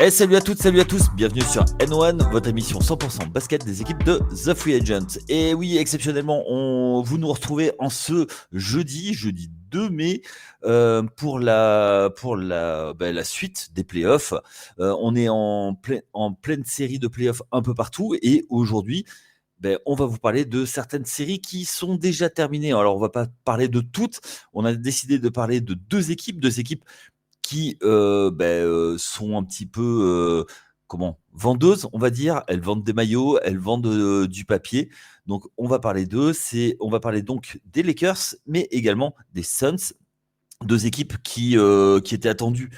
Salut à toutes, salut à tous, bienvenue sur N1, votre émission 100% basket des équipes de The Free Agent. Et oui, exceptionnellement, vous nous retrouvez en ce jeudi 2 mai, pour la suite des playoffs. On est en pleine série de playoffs un peu partout, et aujourd'hui, on va vous parler de certaines séries qui sont déjà terminées. Alors, on va pas parler de toutes, on a décidé de parler de deux équipes qui sont un petit peu vendeuses, on va dire. Elles vendent des maillots, elles vendent du papier. Donc on va parler d'eux. On va parler donc des Lakers, mais également des Suns, deux équipes qui étaient attendues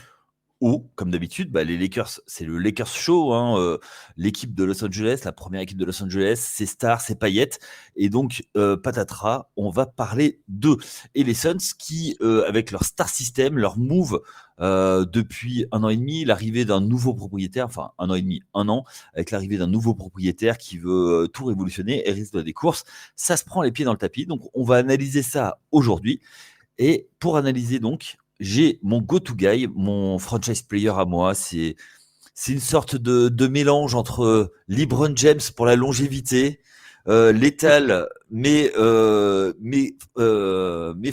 comme d'habitude. Les Lakers, c'est le Lakers Show, hein, l'équipe de Los Angeles, la première équipe de Los Angeles, ses stars, ses paillettes. Et donc, patatras, on va parler d'eux. Et les Suns qui, avec leur star system, leur move, depuis 1 an et demi, l'arrivée d'un nouveau propriétaire, enfin 1 an et demi, 1 an, avec l'arrivée d'un nouveau propriétaire qui veut tout révolutionner et risque des courses, ça se prend les pieds dans le tapis. Donc, on va analyser ça aujourd'hui. Et pour analyser donc, j'ai mon go-to guy, mon franchise player à moi. C'est une sorte de mélange entre LeBron James pour la longévité, létal, mais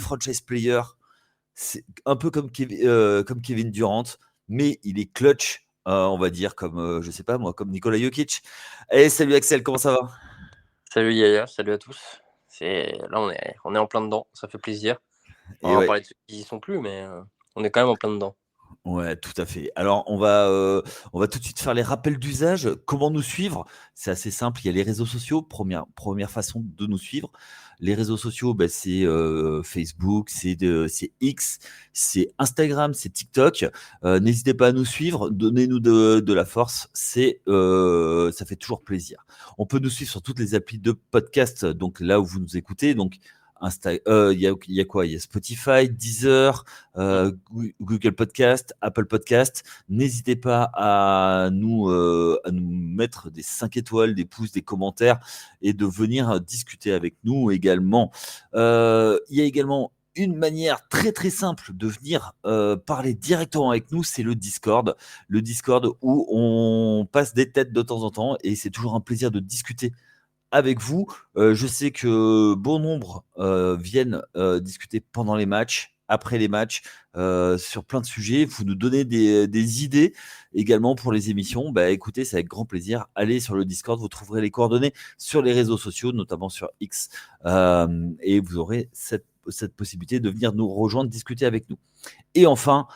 franchise player. C'est un peu comme Kevin Durant, mais il est clutch, on va dire, comme, je sais pas moi, comme Nikola Jokic. Salut Axel, comment ça va? Salut Yaya, salut à tous. Là on est en plein dedans, ça fait plaisir. On Et va ouais. parler de ceux qui y sont plus, mais on est quand même en plein dedans. Ouais, tout à fait. Alors, on va tout de suite faire les rappels d'usage. Comment nous suivre? C'est assez simple. Il y a les réseaux sociaux. Première façon de nous suivre. Les réseaux sociaux, c'est Facebook, c'est X, c'est Instagram, c'est TikTok. N'hésitez pas à nous suivre. Donnez-nous de la force. Ça fait toujours plaisir. On peut nous suivre sur toutes les applis de podcast. Donc là où vous nous écoutez. Donc il y a quoi? Il y a Spotify, Deezer, Google Podcast, Apple Podcast. N'hésitez pas à nous mettre des 5 étoiles, des pouces, des commentaires et de venir discuter avec nous également. Il y a également une manière très très simple de venir parler directement avec nous, c'est le Discord. Le Discord où on passe des têtes de temps en temps et c'est toujours un plaisir de discuter avec vous. Je sais que bon nombre viennent discuter pendant les matchs, après les matchs, sur plein de sujets. Vous nous donnez des idées également pour les émissions. Écoutez, c'est avec grand plaisir. Allez sur le Discord, vous trouverez les coordonnées sur les réseaux sociaux, notamment sur X, et vous aurez cette possibilité de venir nous rejoindre, discuter avec nous. Et enfin,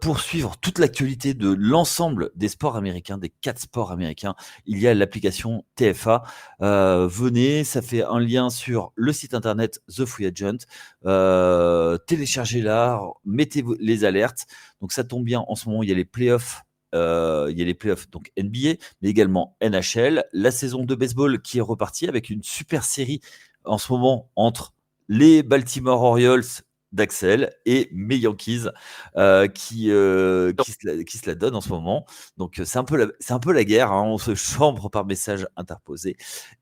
pour suivre toute l'actualité de l'ensemble des sports américains, des 4 sports américains, il y a l'application TFA. Venez, ça fait un lien sur le site internet The Free Agent. Téléchargez-la, mettez les alertes. Donc ça tombe bien, en ce moment, il y a les playoffs. Donc NBA, mais également NHL. La saison de baseball qui est repartie avec une super série en ce moment entre les Baltimore Orioles d'Axel et mes Yankees, qui se la donnent en ce moment. Donc c'est un peu la guerre, hein, on se chambre par message interposé.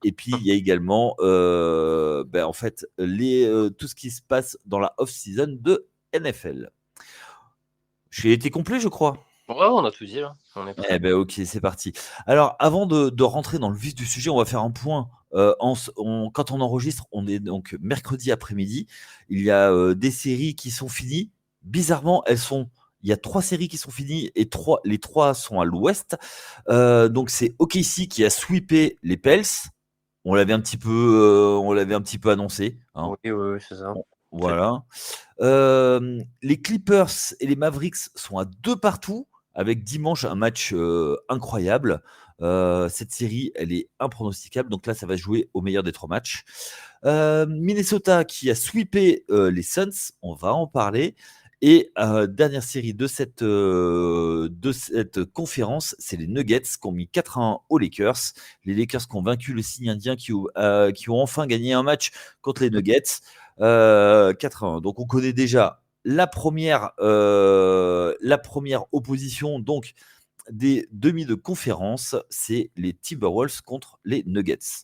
Et puis il y a également en fait tout ce qui se passe dans la off-season de NFL. J'ai été complet, je crois. Ouais, on a tout dit là, on est prêt. Ok, c'est parti. Alors, avant de rentrer dans le vif du sujet, on va faire un point. Quand on enregistre, on est donc mercredi après-midi. Il y a des séries qui sont finies. Bizarrement, il y a 3 séries qui sont finies et les 3 sont à l'ouest. Donc, c'est OKC qui a sweepé les Pels. On l'avait un petit peu annoncé, hein. Oui, c'est ça. Voilà. Les Clippers et les Mavericks sont à 2 partout, avec dimanche un match incroyable. Cette série, elle est impronosticable. Donc là, ça va jouer au meilleur des 3 matchs. Minnesota qui a sweepé les Suns, on va en parler. Et dernière série de cette conférence, c'est les Nuggets qui ont mis 4-1 aux Lakers. Les Lakers qui ont vaincu le signe indien, qui ont enfin gagné un match contre les Nuggets. 4-1. Donc on connaît déjà la première opposition donc des demi de conférence, c'est les Timberwolves contre les Nuggets.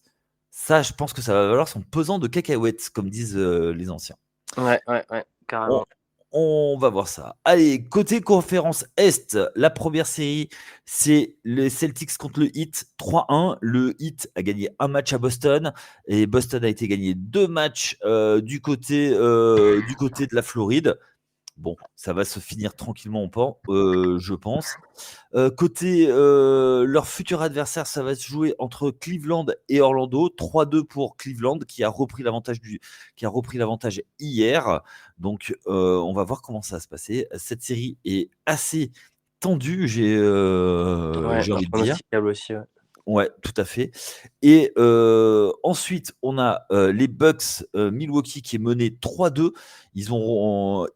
Ça, je pense que ça va valoir son pesant de cacahuètes, comme disent les anciens. Ouais, On, carrément. On va voir ça. Allez, côté conférence Est, la première série, c'est les Celtics contre le Heat 3-1. Le Heat a gagné un match à Boston et Boston a été gagné 2 matchs du côté de la Floride. Bon, ça va se finir tranquillement, je pense. Côté leur futur adversaire, ça va se jouer entre Cleveland et Orlando. 3-2 pour Cleveland qui a repris l'avantage hier. Donc, on va voir comment ça va se passer. Cette série est assez tendue, Ouais, j'ai envie de dire. pronosticable aussi. Ouais. Ouais, tout à fait. Et ensuite, on a les Bucks Milwaukee qui est mené 3-2. Ils ont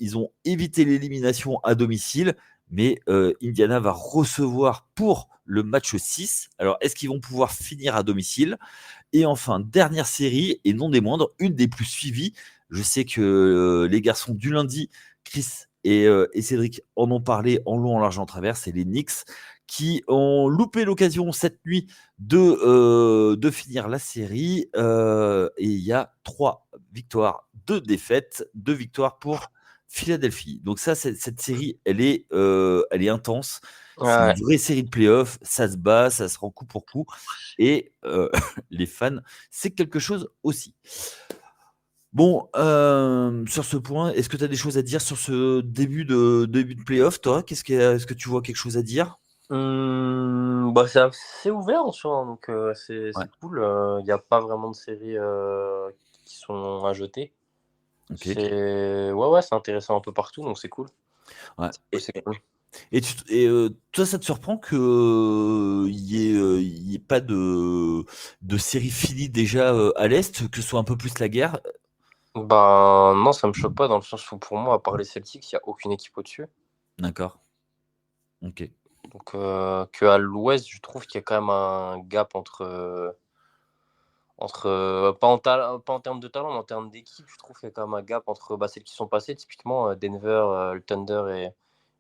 évité l'élimination à domicile, mais Indiana va recevoir pour le match 6. Alors, est-ce qu'ils vont pouvoir finir à domicile? Et enfin, dernière série, et non des moindres, une des plus suivies. Je sais que les garçons du lundi, Chris et Cédric en ont parlé en long, en large, en travers. C'est les Knicks qui ont loupé l'occasion cette nuit de finir la série. Et il y a 3 victoires, 2 défaites, 2 victoires pour Philadelphie. Donc ça, cette série, elle est intense. C'est Ouais. une vraie série de playoffs. Ça se bat, ça se rend coup pour coup. Et les fans, c'est quelque chose aussi. Bon, sur ce point, est-ce que tu as des choses à dire sur ce début de playoff, toi? Est-ce que tu vois quelque chose à dire? Bah, c'est assez ouvert en soi, hein, donc c'est Ouais, cool. Il n'y a pas vraiment de séries qui sont à jeter. ok. Ouais, c'est intéressant un peu partout, donc c'est cool. Ouais. C'est cool. Toi, ça te surprend qu'il y ait pas de série finie déjà à l'Est, que ce soit un peu plus la guerre? Ben non, ça me choque pas dans le sens où pour moi, à part les Celtics, il n'y a aucune équipe au-dessus. D'accord. Ok. Donc qu'à l'Ouest, je trouve qu'il y a quand même un gap pas en termes de talent, mais en termes d'équipe, je trouve qu'il y a quand même un gap entre celles qui sont passées, typiquement Denver, le Thunder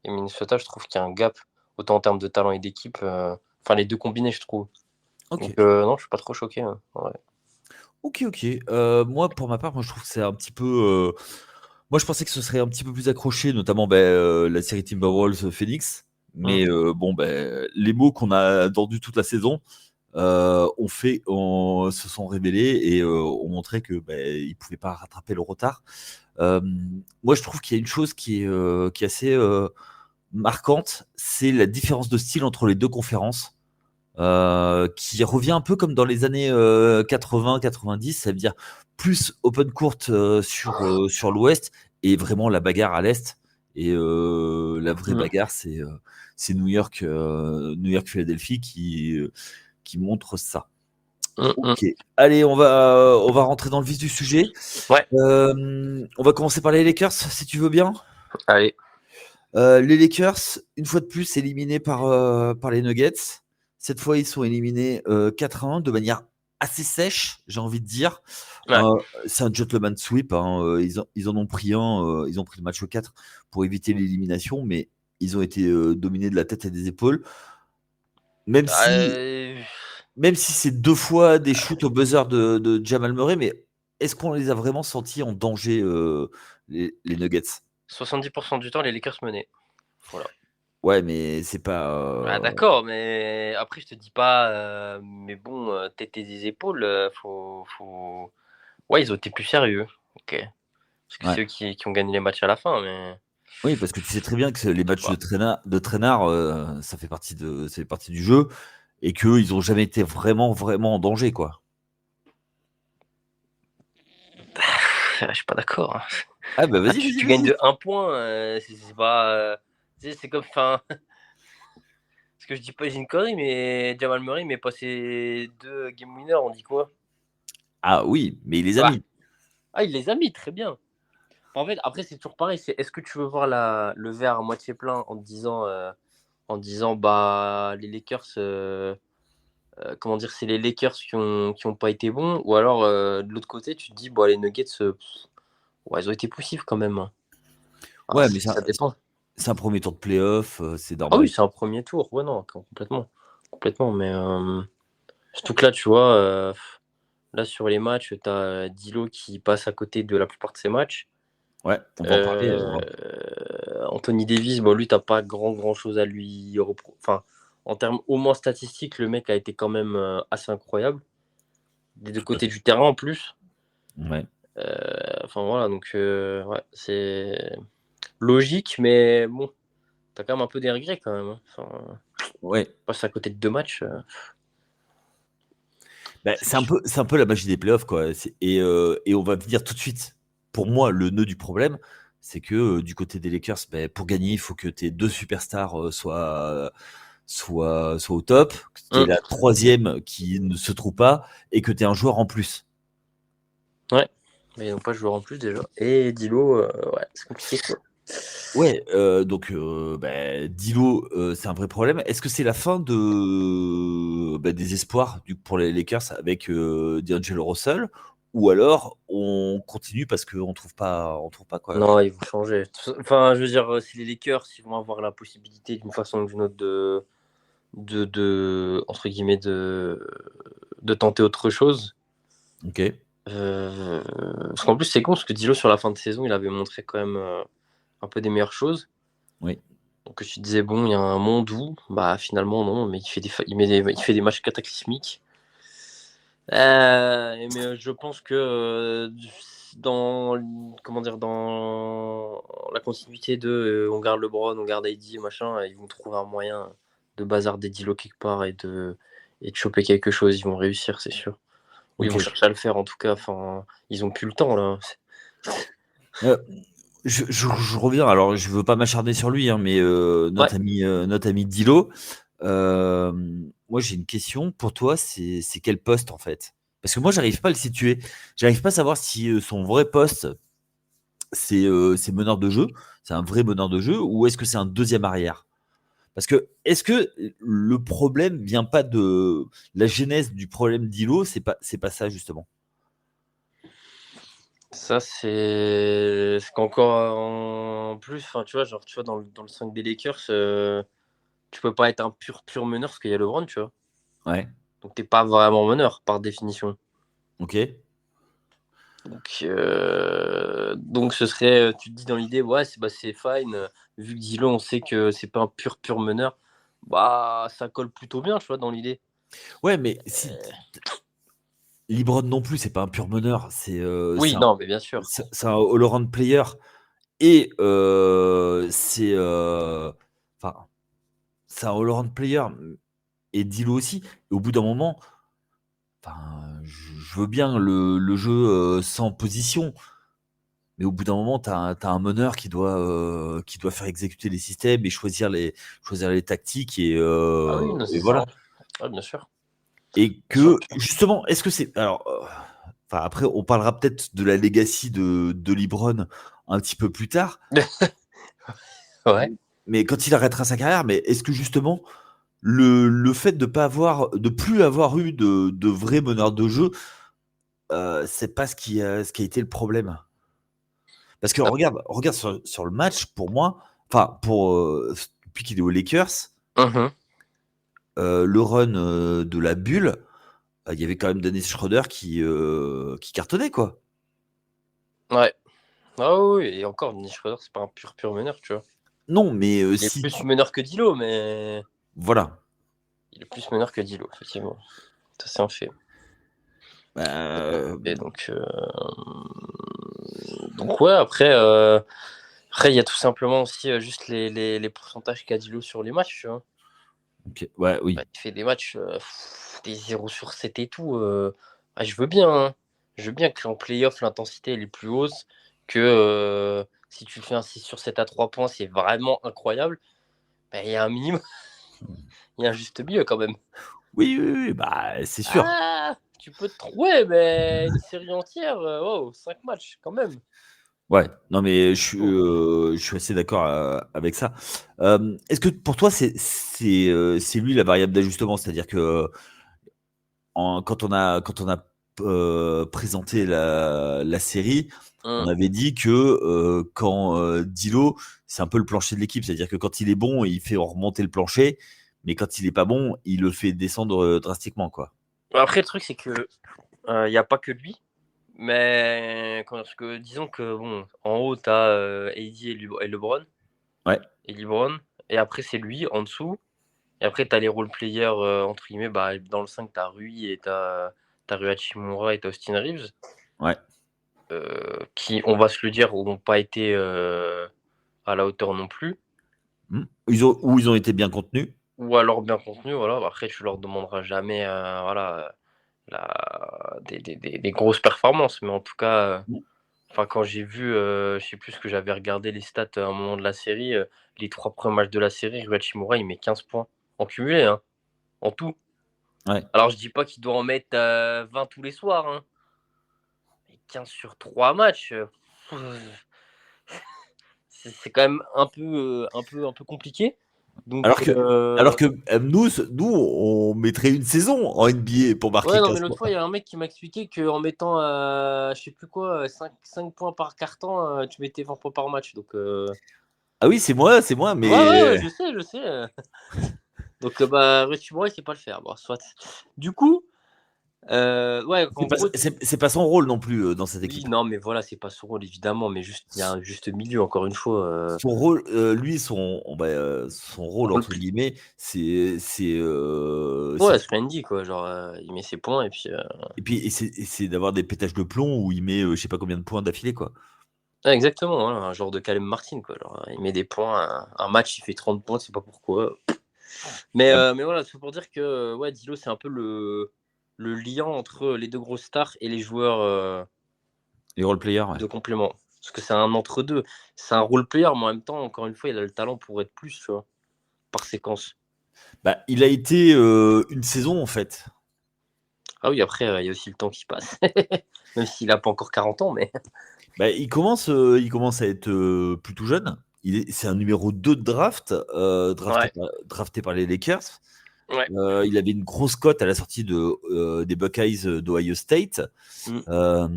et Minnesota, je trouve qu'il y a un gap, autant en termes de talent et d'équipe, enfin les deux combinés, je trouve. Ok. Donc non, je suis pas trop choqué. Hein. Ouais. Ok, ok. Moi, pour ma part, moi, je trouve que c'est un petit peu. Moi, je pensais que ce serait un petit peu plus accroché, notamment la série Timberwolves Phoenix. Mais bon, les mots qu'on a entendus toute la saison se sont révélés et ont montré que ils pouvaient pas rattraper le retard. Moi, je trouve qu'il y a une chose qui est assez marquante, c'est la différence de style entre les deux conférences. Qui revient un peu comme dans les années 80-90, ça veut dire plus open court sur l'ouest et vraiment la bagarre à l'est. Et la vraie bagarre, c'est New York-Philadelphie qui montre ça. Ok, allez, on va rentrer dans le vif du sujet. Ouais, On va commencer par les Lakers, si tu veux bien. allez. Les Lakers, une fois de plus, éliminés par les Nuggets. Cette fois, ils sont éliminés 4-1 de manière assez sèche, j'ai envie de dire. Ouais. C'est un gentleman sweep. Hein. Ils en ont pris un. Ils ont pris le match 4 pour éviter l'élimination, mais ils ont été dominés de la tête et des épaules. Même si, Euh, même si c'est 2 fois des shoots au buzzer de Jamal Murray, mais est-ce qu'on les a vraiment sentis en danger, les Nuggets? 70% du temps, les Lakers menaient. Voilà. Ouais, mais c'est pas. Ah, d'accord, mais après, je te dis pas, mais bon, tête et des épaules, faut. Ouais, ils ont été plus sérieux. Ok. Parce que Ouais. c'est eux qui ont gagné les matchs à la fin, mais. Oui, parce que tu sais très bien que les Je sais matchs pas. de traînard, ça fait partie du jeu et qu'eux, ils ont jamais été vraiment, vraiment en danger, quoi. Je suis pas d'accord. Hein. Ah bah Ah, vas-y, vas-y, tu gagnes vas-y. de 1 point, c'est pas. C'est comme. Enfin, parce que je dis pas une connerie, mais Jamal Murray, mais pas ses 2 game winners, on dit quoi? Ah oui, mais il les a Ah, mis. il les a mis, très bien. En fait, après, c'est toujours pareil. Est-ce que tu veux voir le verre à moitié plein en disant bah les Lakers, comment dire, c'est les Lakers qui ont pas été bons, ou alors de l'autre côté, tu te dis bah les Nuggets, ouais, ils ont été poussifs quand même. Hein. Ah, Ouais, mais ça dépend. c'est un premier tour de playoff, c'est Ah normal. oui, c'est un premier tour. Ouais, non, complètement. Complètement. Mais surtout que là, tu vois, là sur les matchs, tu as Dilo qui passe à côté de la plupart de ses matchs. Ouais, on va en parler. Anthony Davis, bon, lui, t'as pas grand chose à lui enfin, en termes au moins statistiques, le mec a été quand même assez incroyable. Des deux côtés du terrain en plus. Ouais. Enfin voilà, donc ouais, c'est logique, mais bon, t'as quand même un peu des regrets quand même. Hein. Enfin, Ouais. passer à côté de 2 matchs. Bah, c'est un peu la magie des playoffs, quoi. Et on va venir tout de suite. Pour moi, le nœud du problème, c'est que du côté des Lakers, bah, pour gagner, il faut que tes deux superstars soient au top, que tu es la troisième qui ne se trouve pas et que tu es un joueur en plus. Ouais, mais ils n'ont pas de joueur en plus déjà. Et Dilo, ouais, c'est compliqué quoi. Ouais, donc Dilo, c'est un vrai problème. Est-ce que c'est la fin des espoirs pour les Lakers avec D'Angelo Russell, ou alors on continue parce qu'on trouve pas quoi. Non, ils vont changer. Enfin, je veux dire, si les Lakers ils vont avoir la possibilité d'une façon ou d'une autre entre guillemets de tenter autre chose. Ok. Parce qu'en plus c'est con parce que Dilo sur la fin de saison il avait montré quand même un peu des meilleures choses. Oui. Donc je te disais bon il y a un monde où bah finalement non mais il fait des matchs cataclysmiques. Mais je pense que dans dans la continuité de on garde LeBron, on garde AD, machin, ils vont trouver un moyen de bazarder Dilo quelque part et de choper quelque chose. Ils vont réussir, c'est sûr. Ou ils vont Ok. chercher à le faire en tout cas. Enfin, ils ont plus le temps là. Euh, je reviens. Alors, je veux pas m'acharner sur lui, hein, mais Ouais. notre ami Dilo. Moi, j'ai une question pour toi. C'est quel poste en fait? Parce que moi, j'arrive pas à le situer. J'arrive pas à savoir si son vrai poste c'est meneur de jeu, c'est un vrai meneur de jeu, ou est-ce que c'est un deuxième arrière? Parce que est-ce que le problème vient pas de la genèse du problème d'Ilo, c'est pas ça justement. Ça, c'est qu'encore en plus, enfin, tu vois, genre, tu vois, dans le 5 des Lakers, tu peux pas être un pur meneur parce qu'il y a LeBron, tu vois. Ouais. Donc, t'es pas vraiment meneur par définition. Ok. Donc ce serait, tu te dis dans l'idée, ouais, c'est fine. Vu que Dilo, on sait que c'est pas un pur meneur, bah, ça colle plutôt bien, tu vois, dans l'idée. Ouais, mais si LeBron non plus, c'est pas un pur meneur, Oui, non, mais bien sûr. c'est un all-around player et enfin, c'est un all-around player et Dilo aussi. Et au bout d'un moment, enfin, je veux bien le jeu sans position. Mais au bout d'un moment, tu as, un meneur qui doit faire exécuter les systèmes et choisir les tactiques. Ah oui, non, Et c'est ça. voilà. Hein. Ouais, bien sûr. Et Bien sûr. que, justement, est-ce que c'est. Alors, enfin, après, on parlera peut-être de la legacy de LeBron un petit peu plus tard. Ouais. Mais quand il arrêtera sa carrière, mais est-ce que justement, le fait de plus avoir eu de vrais meneurs de jeu, c'est pas ce qui a été le problème? Parce que regarde sur le match, pour moi, enfin, depuis qu'il est aux Lakers, Mhm. le run de la bulle, il y avait quand même Dennis Schroeder qui cartonnait, quoi. Ouais. Ah oui, et encore, Dennis Schroeder, c'est pas un pur meneur, tu vois. Non, mais Il est si plus meneur que Dilo, mais voilà. il est plus meneur que Dilo, effectivement. Ça, c'est un fait. Bah, Et donc ouais, après, il y a tout simplement aussi juste les pourcentages qu'a Dilo sur les matchs, tu vois. ok, ouais, Bah, oui. il fait des matchs, des 0 sur 7 et tout. Je veux bien, hein. Je veux bien que en playoff, l'intensité elle est plus haute, que si tu fais un 6 sur 7 à 3 points, c'est vraiment incroyable. Bah, il y a un minimum, il y a un juste milieu quand même. Oui, oui, oui, bah, c'est sûr. Ah, tu peux te trouver, mais une série entière, oh, 5 matchs quand même. Ouais, non, mais Oh. je suis assez d'accord avec ça. Est-ce que pour toi, c'est lui la variable d'ajustement? C'est-à-dire que quand on a présenté la série, on Hum. avait dit que quand Dilo, c'est un peu le plancher de l'équipe. C'est-à-dire que quand il est bon, il fait remonter le plancher, mais quand il est pas bon, il le fait descendre drastiquement, quoi. Après, le truc, c'est que il n'y a pas que lui. Mais parce que disons que bon, en haut, tu as AD et LeBron. Ouais. Et LeBron. Et après, c'est lui en dessous. Et après, tu as les role players, entre guillemets. Bah, dans le 5, tu as Rui et tu as Rui Hachimura et tu as Austin Reeves. Ouais. Qui, on va se le dire, n'ont pas été à la hauteur non plus. Ils ont été bien contenus. Ou alors bien contenus, voilà. Après, tu leur demanderas jamais des grosses performances. Mais en tout cas, quand j'ai vu, je sais plus ce que j'avais regardé les stats à un moment de la série, les 3 premiers matchs de la série, Rui Hachimura, il met 15 points en cumulé, hein, en tout. Ouais. Alors, je dis pas qu'il doit en mettre 20 tous les soirs, hein. Mais 15 sur 3 matchs, c'est quand même un peu compliqué. Donc, Alors que nous, on mettrait une saison en NBA pour marquer ouais, non, 15 mais l'autre fois, points. il y a un mec qui m'a expliqué qu'en mettant, je sais plus quoi, 5 points par carton, tu mettais 20 points par match. Donc, Ah oui, c'est moi, ouais, mais je sais. Donc, Rui Hachimura, il sait pas le faire. Bon, soit. Du coup, ouais, en gros, c'est pas son rôle non plus dans cette oui, équipe. non, mais voilà, c'est pas son rôle, évidemment, mais juste, il y a un juste milieu, encore une fois. Son rôle, lui, son rôle Rôle entre guillemets, c'est Ouais, Splendid, quoi. Genre, il met ses points et puis. et puis c'est d'avoir des pétages de plomb où il met je sais pas combien de points d'affilée, quoi. Ouais, exactement, voilà, un genre de Caleb Martin, quoi. Genre, il met des points, un match, il fait 30 points, je sais pas pourquoi. Mais voilà, c'est pour dire que ouais, Dilo, c'est un peu le lien entre les deux grosses stars et les joueurs Les role players, ouais. de complément. Parce que c'est un entre-deux. C'est un role player, mais en même temps, encore une fois, il a le talent pour être plus, tu vois, par séquence. Bah, il a été une saison en fait. Ah oui, après, il y a aussi le temps qui passe. Même s'il a pas encore 40 ans, mais. Bah, il commence à être plus tout jeune. C'est un numéro 2 de draft, Ouais. drafté par les Lakers. Ouais. Il avait une grosse cote à la sortie des Buckeyes d'Ohio State. Je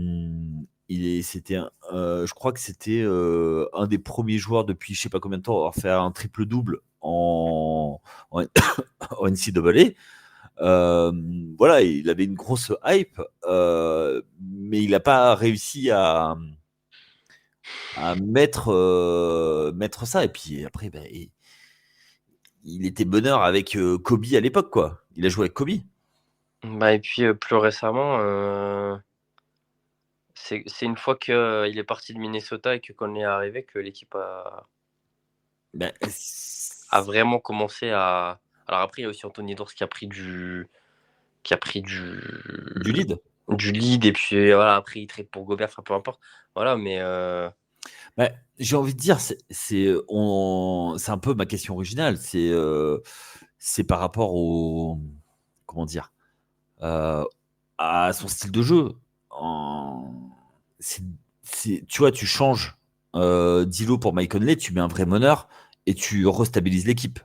crois que c'était un des premiers joueurs depuis je sais pas combien de temps à avoir fait un triple-double en NCAA. Voilà, il avait une grosse hype, mais il n'a pas réussi à mettre ça. Et puis après, il était meneur avec Kobe à l'époque, quoi. Il a joué avec Kobe. Bah, et puis plus récemment, c'est une fois qu'il est parti de Minnesota et que Conley est arrivé que l'équipe Ben, a vraiment commencé à. Alors après, il y a aussi Anthony Edwards qui a pris du lead. Du lead et puis voilà, après il trade pour Gobert, enfin peu importe. Voilà, mais j'ai envie de dire, c'est un peu ma question originale. C'est par rapport au comment dire à son style de jeu. Tu vois, tu changes Dilo pour Mike Conley, tu mets un vrai meneur et tu restabilises l'équipe.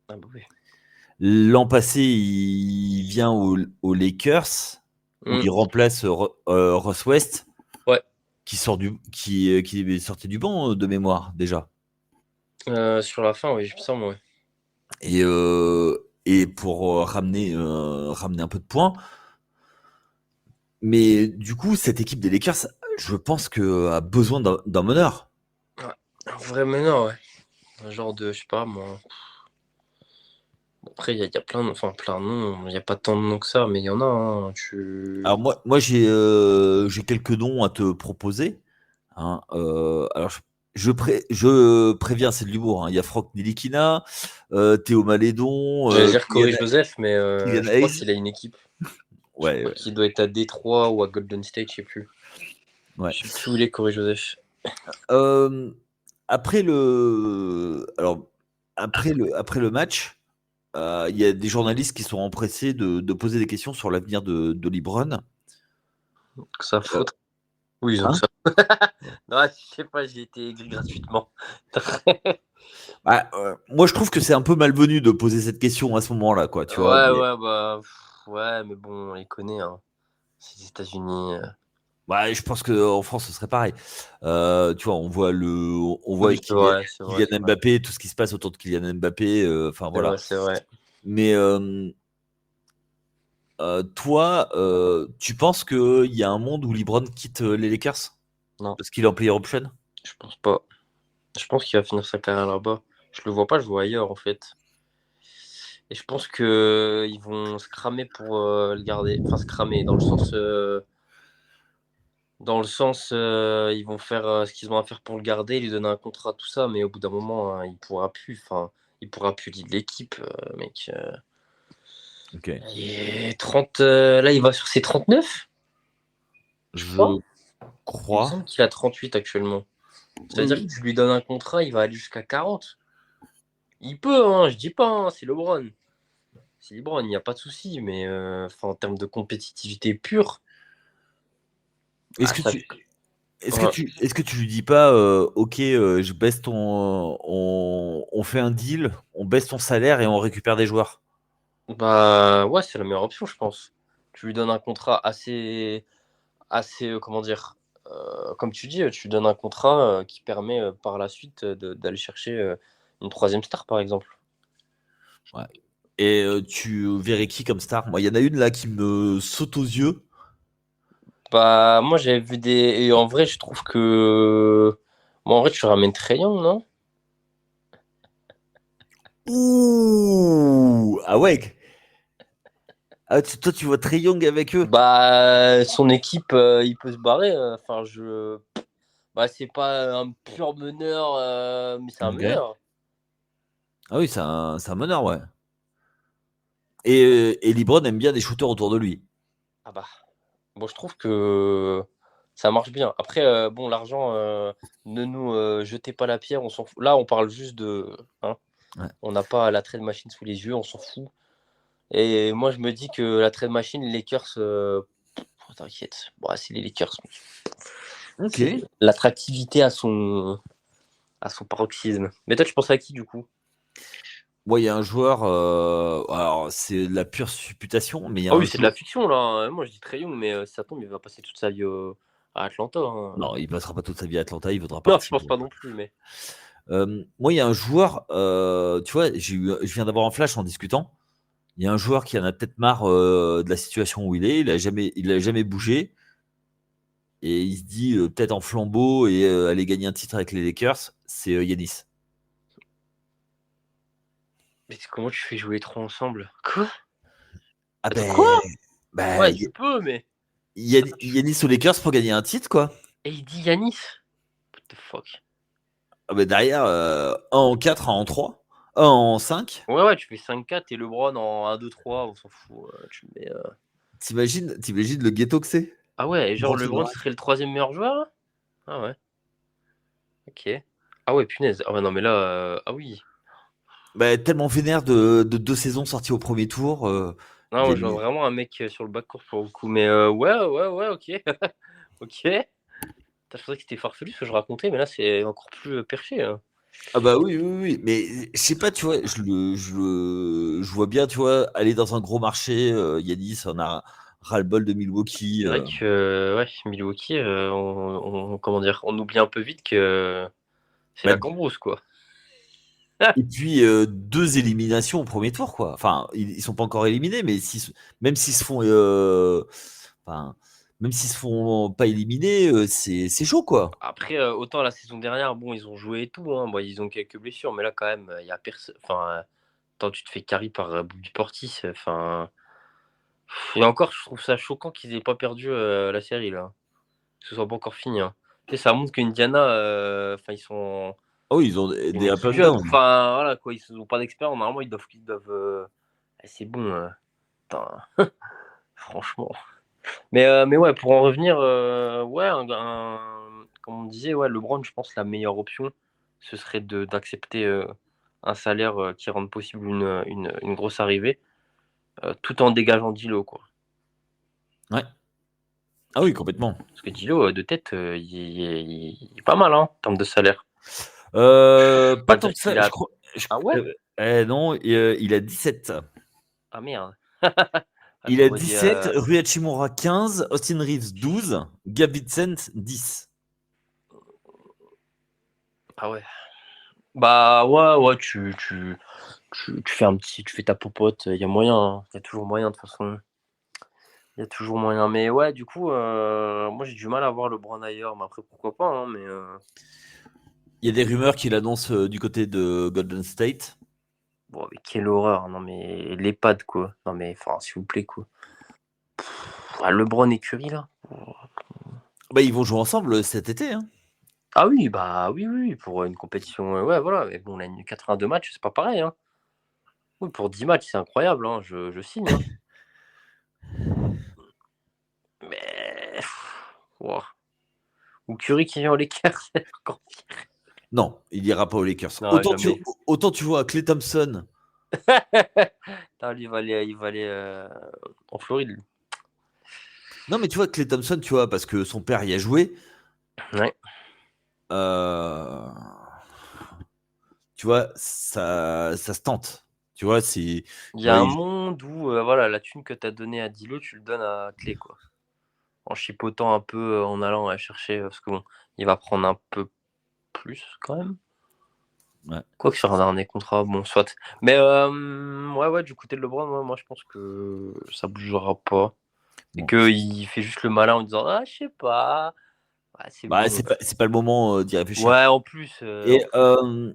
ah bah oui. L'an passé, il vient aux Lakers où il remplace Russ West, Ouais. qui est sorti du banc de mémoire déjà. Sur la fin, oui, je me sens, ouais. Et pour ramener un peu de points. Mais du coup, cette équipe des Lakers, je pense a besoin d'un meneur. Ouais. Un vrai meneur, ouais. Un genre de, je sais pas, moi. Après, il y a plein de noms. Il n'y a pas tant de noms que ça, mais il y en a. Hein. Alors moi j'ai quelques noms à te proposer. Hein. Alors je préviens, c'est de l'humour. Hein. Il y a Franck Nilikina, Théo Malédon, J'allais dire Corey Joseph, mais Kylian je crois Hayes. qu'il a une équipe. Ouais, je crois qu'il doit être à Détroit ou à Golden State, je sais plus. Ouais. Je sais plus où il est, Corey Joseph. Après le match, il y a des journalistes qui sont empressés de poser des questions sur l'avenir de LeBron. Que ça faute. Oui, donc ça. Non, je sais pas, j'ai été aigri gratuitement. Moi, je trouve que c'est un peu malvenu de poser cette question à ce moment-là, quoi. Tu vois, ouais, mais bon, on les connaît. Hein. C'est les États-Unis. Je pense qu'en France, ce serait pareil. Tu vois, on voit Oui, Kylian Mbappé, tout ce qui se passe autour de Kylian Mbappé. Enfin, voilà. C'est vrai. Mais Toi, tu penses qu'il y a un monde où LeBron quitte les Lakers Non, parce qu'il est en player option? je pense pas. Je pense qu'il va finir sa carrière là-bas. Je le vois pas, je le vois ailleurs en fait. Et je pense que ils vont se cramer pour le garder. Enfin, se cramer dans le sens, ils vont faire ce qu'ils ont à faire pour le garder, lui donner un contrat, tout ça. Mais au bout d'un moment, hein, il pourra plus. Enfin, il pourra plus lead l'équipe, mec. Ok. Et 30, là, il va sur ses 39, je crois. Je Il me crois. semble qu'il a 38 actuellement. Ça veut dire que tu lui donnes un contrat, il va aller jusqu'à 40. Il peut, hein, je dis pas, hein, c'est LeBron. C'est LeBron, il n'y a pas de souci. Mais en termes de compétitivité pure, Est-ce ah, que ça. tu, Ouais. est-ce que tu lui dis pas, ok, je baisse on fait un deal, on baisse ton salaire et on récupère des joueurs. Bah ouais, c'est la meilleure option, je pense. Tu lui donnes un contrat assez, comment dire, comme tu dis, tu lui donnes un contrat qui permet par la suite d'aller chercher une troisième star, par exemple. Ouais. Et tu verrais qui comme star? Moi, il y en a une là qui me saute aux yeux. Bah moi j'avais vu des. Et en vrai, je trouve que. Moi en vrai, tu ramènes Trae Young, non? Ouh! Ah ouais! Ah, toi, tu vois Trae Young avec eux? Bah son équipe, il peut se barrer. Enfin, je. Bah c'est pas un pur meneur, mais c'est un Ok. meneur. Ah oui, c'est un meneur, ouais. Et LeBron aime bien des shooters autour de lui. Ah bah. Bon, je trouve que ça marche bien. Après, bon, l'argent, ne nous jetez pas la pierre, on s'en fout. Là, on parle juste de. Hein, Ouais. on n'a pas la trade machine sous les yeux, on s'en fout. Et moi, je me dis que la trade machine, les Lakers, oh, t'inquiète. Bon, c'est les Lakers. Ok. C'est l'attractivité à son paroxysme. Mais toi, tu penses à qui, du coup? Moi, il y a un joueur, alors c'est de la pure supputation, mais il y a Ah un oui, c'est de la joueur. fiction, là, hein. Moi, je dis Trae Young, mais si ça tombe, il va passer toute sa vie à Atlanta, hein. Non, il passera pas toute sa vie à Atlanta, il voudra Non, je partir. pense pas non plus, mais. Moi, il y a un joueur, tu vois, je viens d'avoir un flash en discutant. Il y a un joueur qui en a peut-être marre de la situation où il est. Il a jamais bougé. Et il se dit peut-être en flambeau et aller gagner un titre avec les Lakers. C'est Yanis. Mais comment tu fais jouer les trois ensemble? Quoi? Ah Attends, quoi? bah, Ouais, tu peux, mais. Attends, Yanis aux Lakers pour gagner un titre, quoi. Et il dit Yanis? What the fuck? Ah bah derrière, 1 en 4, 1 en 3, 1 en 5. Ouais, ouais, tu fais 5-4 et LeBron en 1-2-3, on s'en fout. Tu mets, T'imagines le ghetto que c'est? Ah ouais, et genre Rentrer dans LeBron la- serait le troisième meilleur joueur là? Ah ouais, ok. Ah ouais, punaise. Ah ouais, non, mais là. Ah oui. Bah, tellement vénère de 2 saisons sorties au premier tour. Non, Il moi je vois est... vraiment un mec sur le backcourt pour le coup. Mais ouais, ouais, ouais, ok. Ok. Putain, je pensais que c'était farfelu ce que je racontais, mais là c'est encore plus perché, hein. Ah bah oui, oui, oui. Mais je sais pas, tu vois, je vois bien, tu vois, aller dans un gros marché. Yanis on a ras-le-bol de Milwaukee. C'est vrai que ouais, Milwaukee, comment dire, on oublie un peu vite que c'est Bah, la cambrousse, quoi. et puis 2 éliminations au premier tour, quoi. Enfin, ils sont pas encore éliminés, mais même s'ils se font, enfin, même s'ils se font pas éliminer, c'est chaud, quoi. Après, autant la saison dernière, bon, ils ont joué et tout, hein. Bon, ils ont quelques blessures, mais là, quand même, il y a personne. Enfin, quand tu te fais carry par Bobby Portis, enfin. Et encore, je trouve ça choquant qu'ils aient pas perdu la série, là. Que ce soit pas encore fini, hein. Tu sais, ça montre qu'Indiana, enfin, ils sont Ah oui, ils ont une des up équipe and jeune. down. Enfin, voilà, quoi, ils n'ont pas d'expérience. Normalement, ils doivent c'est bon, putain, franchement. Mais ouais, pour en revenir, ouais, comme on disait, ouais, LeBron, je pense la meilleure option, ce serait d'accepter un salaire qui rende possible une grosse arrivée, tout en dégageant D'Lo, quoi. Ouais. Ah oui, complètement. Parce que D'Lo, de tête, il est pas mal, hein, en termes de salaire. Faut Pas pas tant dire que qu'il ça, je a. crois. Ah ouais? Non, il a 17. Ah merde. Ah, Il a j'aurais dit. 17, Rui Hachimura 15, Austin Reeves 12, Gab Vincent 10. Ah ouais. Bah ouais, ouais, tu fais un petit. Tu fais ta popote, il y a moyen, hein. Il y a toujours moyen de toute façon. Il y a toujours moyen. Mais ouais, du coup, moi j'ai du mal à voir LeBron ailleurs. Mais après, pourquoi pas, hein, mais Il y a des rumeurs qu'il annonce du côté de Golden State. bon, mais quelle horreur. Non, mais l'EHPAD, quoi. Non, mais enfin, s'il vous plaît, quoi. LeBron et Curry, là. Bah, ils vont jouer ensemble cet été. Hein. Ah oui, bah oui, oui, pour une compétition. Ouais, voilà. Mais bon, là, 82 matchs, c'est pas pareil. Hein. Oui, pour 10 matchs, c'est incroyable. Hein, je signe. Hein. Mais. Wow. Ou Curry qui vient aux Lakers, c'est encore pire. Non, il ira pas aux Lakers. Non, jamais. Autant tu vois Klay Thompson. Non, lui, il va aller en Floride. Lui. Non, mais tu vois Klay Thompson, tu vois, parce que son père y a joué. Ouais. Euh, Tu vois, ça se tente. Tu vois, c'est. Il y a Bah, un monde où voilà, la thune que tu as donnée à Dilo, tu le donnes à Clé, quoi. En chipotant un peu, en allant chercher, parce que bon, il va prendre un peu plus quand même. ouais. Quoi que sur un dernier contrat, bon, soit. Mais ouais, du côté de LeBron, moi je pense que ça bougera pas. Et Bon. qu'il fait juste le malin en disant ah, je sais pas. Ouais, c'est Bah, bon. c'est pas le moment d'y réfléchir. Ouais, en plus. Et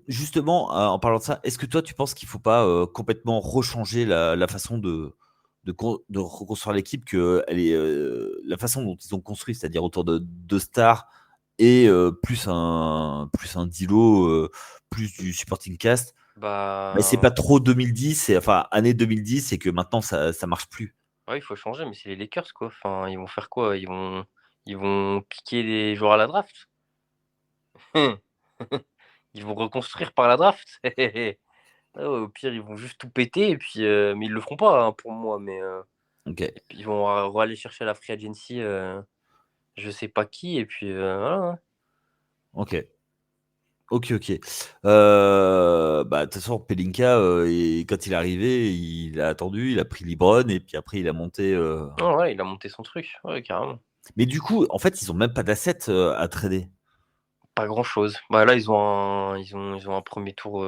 justement, en parlant de ça, est-ce que toi, tu penses qu'il faut pas complètement rechanger la façon de reconstruire l'équipe, que la façon dont ils ont construit, c'est-à-dire autour de deux stars et plus un Dilo, plus du supporting cast, mais c'est pas Bah, trop 2010, enfin année 2010, et que maintenant ça marche plus. ouais, il faut changer, mais c'est les Lakers, quoi. Enfin, ils vont faire quoi? Ils vont piquer les joueurs à la draft? Ils vont reconstruire par la draft? Ah ouais, au pire, ils vont juste tout péter et puis, mais ils le feront pas, hein, pour moi, mais Ok, et puis ils vont aller chercher à la free agency, je sais pas qui et puis, voilà, hein. ok. Ok, ok. Bah, de toute façon, Pelinka, quand il est arrivé, il a attendu, il a pris LeBron et puis après il a monté. Ouais, ouais, il a monté son truc, ouais, carrément. Mais du coup, en fait, ils ont même pas d'assets à trader. Pas grand-chose. Bah, là, ils ont un 1er tour,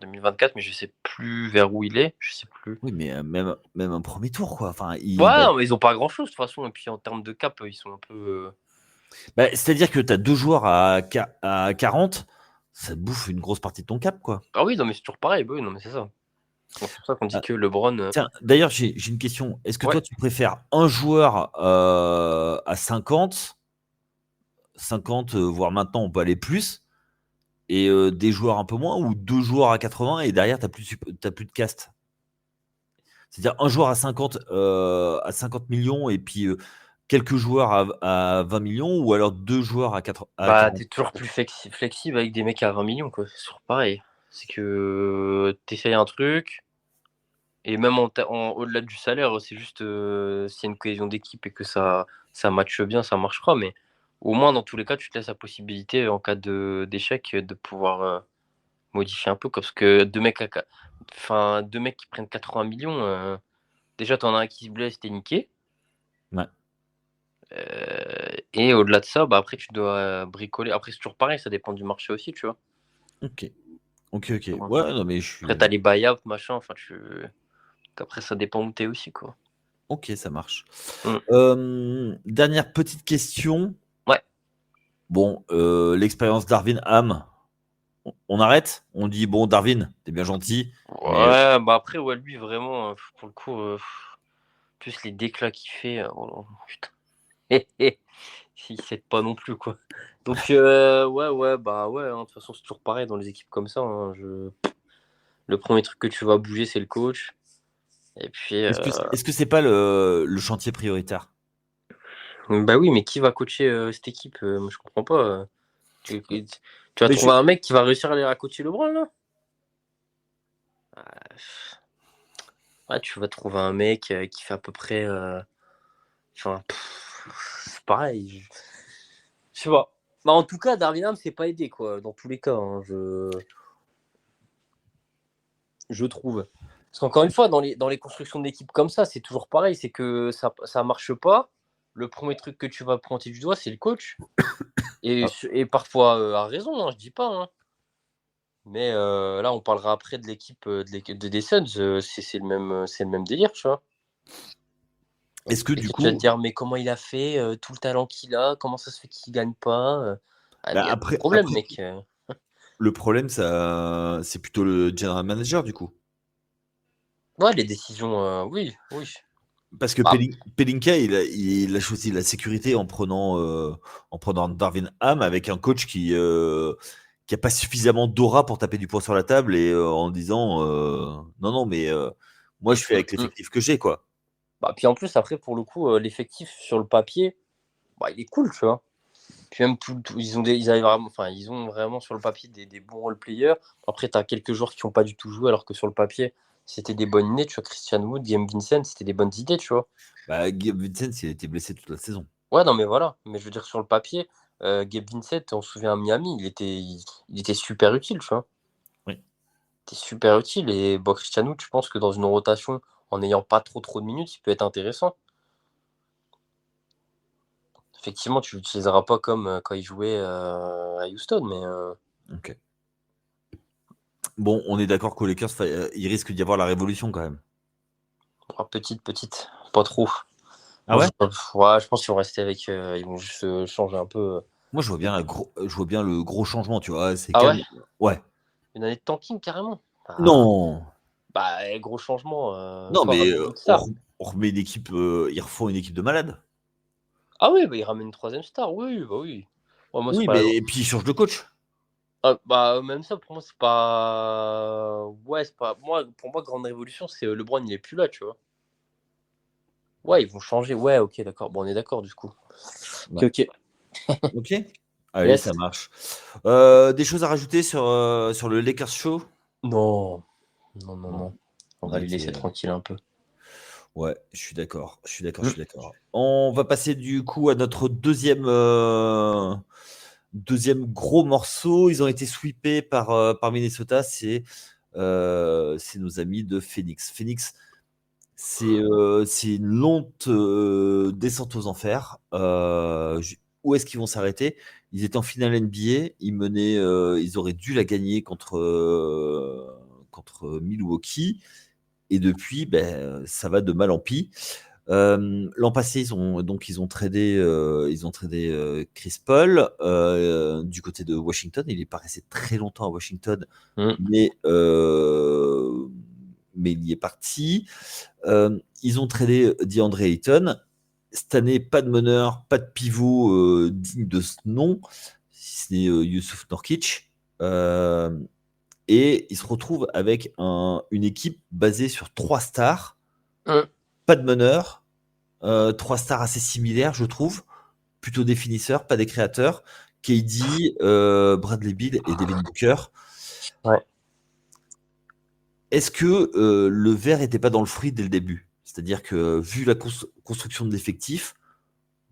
2024, mais je sais plus vers où il est, je sais plus. Oui, mais même un premier tour, quoi. Enfin, Ouais, non, mais ils ont pas grand-chose de toute façon et puis en termes de cap, ils sont un peu, bah, c'est-à-dire que tu as deux joueurs à 40, ça te bouffe une grosse partie de ton cap, quoi. ah oui, non, mais c'est toujours pareil, bah oui, non, mais c'est ça. C'est pour ça qu'on dit Ah, que LeBron, tiens, d'ailleurs, j'ai une question. Est-ce que ouais. toi, tu préfères un joueur à 50, voire maintenant on peut aller plus, et des joueurs un peu moins, ou deux joueurs à 80 et derrière, t'as plus de cast? C'est-à-dire un joueur à 50 millions et puis quelques joueurs à 20 millions, ou alors deux joueurs à Bah, 40. t'es toujours plus flexible avec des mecs à 20 millions, quoi. C'est toujours pareil. C'est que t'essayes un truc, et même au-delà du salaire, c'est juste s'il y a une cohésion d'équipe et que ça matche bien, ça marchera. Mais au moins, dans tous les cas, tu te laisses la possibilité, en cas d'échec, de pouvoir modifier un peu. Parce que deux mecs qui prennent 80 millions, déjà, t'en as un qui se blesse, t'es niqué. Ouais. Et au-delà de ça, bah, après, tu dois bricoler. Après, c'est toujours pareil, ça dépend du marché aussi, tu vois. Ok. Ok, ok. Ouais, non, mais je Après, suis. t'as les buy-out, machin, enfin, après, ça dépend où t'es aussi, quoi. Ok, ça marche. Mm. Dernière petite question. Ouais. Bon, l'expérience Darwin Ham, on arrête? On dit, bon, Darwin, t'es bien gentil, mais Ouais, bah après, ouais, lui, vraiment, pour le coup, plus les déclats qu'il fait, oh, putain. Il s'aide pas non plus, quoi. Donc, ouais, bah ouais, hein, de toute façon, c'est toujours pareil dans les équipes comme ça. Hein, le premier truc que tu vas bouger, c'est le coach. Et puis, est-ce que c'est pas le chantier prioritaire? bah oui, mais qui va coacher cette équipe? Moi, je comprends pas. Tu vas Mais trouver un mec qui va réussir à coacher LeBron, là? Ouais, tu vas trouver un mec qui fait à peu près. Enfin, c'est pareil. Je sais pas. Bah, en tout cas, Darwin Ham s'est pas aidé, quoi. Dans tous les cas, hein, je trouve. Parce qu'encore une fois, dans les constructions d'équipes comme ça, c'est toujours pareil. C'est que ça marche pas. Le premier truc que tu vas pointer du doigt, c'est le coach. Et, Ah, et parfois, à raison, hein, je dis pas. Hein. Mais là, on parlera après de l'équipe des Suns. C'est le même délire, tu vois. Est-ce que Et du que tu vas te coup, dire, mais comment il a fait, tout le talent qu'il a, comment ça se fait qu'il gagne pas? Ah, bah, il y a des après, problèmes, après, mec. le problème, ça, c'est plutôt le general manager du coup. Ouais, les décisions, oui, oui. Parce que Bah, Pelinka, il a choisi la sécurité en prenant Darwin Ham avec un coach qui a pas suffisamment d'aura pour taper du poing sur la table et en disant non, non, mais moi je fais avec mmh. l'effectif que j'ai, quoi. Bah, puis en plus, après, pour le coup, l'effectif sur le papier, bah, il est cool, tu vois? Puis même ils avaient vraiment, enfin, ils ont vraiment sur le papier des bons role players. Après, tu as quelques joueurs qui ont pas du tout joué, alors que sur le papier, c'était des bonnes idées, tu vois? Christian Wood, Guillaume Vincent, c'était des bonnes idées, tu vois? Bah, Gabe Vincent, il a été blessé toute la saison. Ouais, non, mais voilà, mais je veux dire sur le papier, Gabe Vincent, on se souvient à Miami, il était super utile, tu vois? Oui. Il était super utile et bon, Christian Wood, je pense que dans une rotation, en n'ayant pas trop de minutes, il peut être intéressant. Effectivement, tu l'utiliseras pas comme, quand il jouait, à Houston, mais Ok. Bon, on est d'accord qu'aux Lakers, il risque d'y avoir la révolution quand même. petite, pas trop. Ah Moi, ouais? ouais, je pense qu'ils vont rester avec, ils vont juste, changer un peu, Moi, je vois bien le gros changement, tu vois. C'est ah ouais? calme. Ouais. Une année de tanking carrément? Ah, Non, bah, gros changement, non, quoi, mais ramener une star? on remet une équipe, ils refont une équipe de malades. Ah oui, bah, ils ramènent une troisième star, oui, bah, oui. Ouais, moi, c'est Oui, pas la mais et puis ils changent de coach. ah, bah, même ça, pour moi, c'est pas ouais, c'est pas moi, pour moi, grande révolution, c'est, LeBron, il est plus là, tu vois? Ouais, ils vont changer, ouais, OK, d'accord. Bon, on est d'accord, du coup. OK, Ouais. OK. OK. Allez, Yes. ça marche. Des choses à rajouter sur le Lakers show? Non. Non, non, Non, non. On on va a les été, laisser tranquilles un peu. ouais, je suis d'accord, je suis d'accord, je Mmh. suis d'accord. On va passer du coup à notre deuxième gros morceau. Ils ont été sweepés par Minnesota, c'est nos amis de Phoenix. Phoenix, c'est une lente, descente aux enfers. Où est-ce qu'ils vont s'arrêter? Ils étaient en finale NBA, ils menaient, ils auraient dû la gagner contre Milwaukee et depuis, ça va de mal en pis. L'an passé, ils ont tradé Chris Paul du côté de Washington. Il est pas resté très longtemps à Washington, Mmh. mais il y est parti. Ils ont tradé DeAndre Ayton. Cette année, pas de meneur, pas de pivot digne de ce nom, si ce n'est Yusuf Nurkic. Euh, et ils se retrouvent avec une équipe basée sur trois stars, Mmh. pas de meneur, trois stars assez similaires, je trouve, plutôt des finisseurs, pas des créateurs. KD, Bradley Beal et Devin Booker. Ouais. Est-ce que le verre n'était pas dans le fruit dès le début? C'est-à-dire que vu la construction de l'effectif,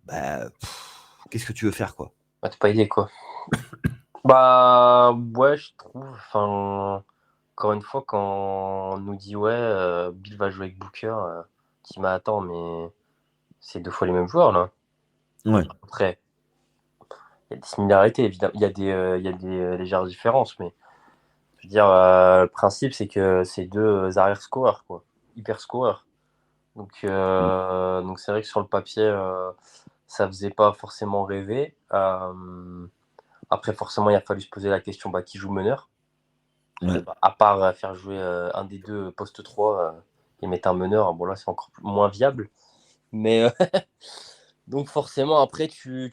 qu'est-ce que tu veux faire, quoi? Bah, tu pas aidé, quoi. Bah, ouais, je trouve, enfin, encore une fois, quand on nous dit: «Ouais, Bill va jouer avec Booker», tu dis: «Mais attends, mais c'est 2 fois les mêmes joueurs, là». Ouais, Après, il y a des similarités, évidemment, il y a des, légères différences, mais je veux dire, le principe, c'est que c'est 2 arrière-scoreurs, quoi, hyper scoreurs. Donc c'est vrai que sur le papier, ça faisait pas forcément rêver. Après forcément, il a fallu se poser la question, bah, qui joue meneur? Parce que, ouais. bah, à part, faire jouer, un des 2 poste 3 et mettre un meneur, bon là, c'est encore moins viable. Mais, donc forcément après tu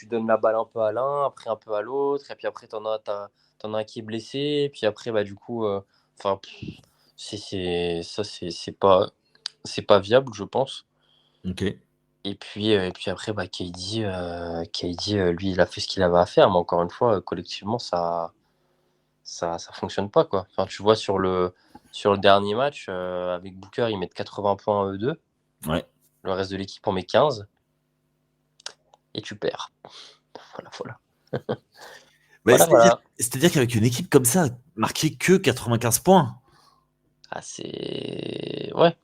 donnes la balle un peu à l'un, après un peu à l'autre et puis après t'en as un qui est blessé, puis après, bah, du coup, enfin, c'est ça, c'est pas viable, je pense. OK. Et puis après, bah, KD, lui, il a fait ce qu'il avait à faire, mais encore une fois, collectivement, ça fonctionne pas, quoi. Enfin, tu vois sur le dernier match, avec Booker, ils mettent 80 points eux 2, Ouais. le reste de l'équipe en met 15 et tu perds. Voilà, voilà. Bah, Voilà, c'est-à-dire voilà. c'est-à-dire qu'avec une équipe comme ça, marquer que 95 points. Ah, c'est ouais,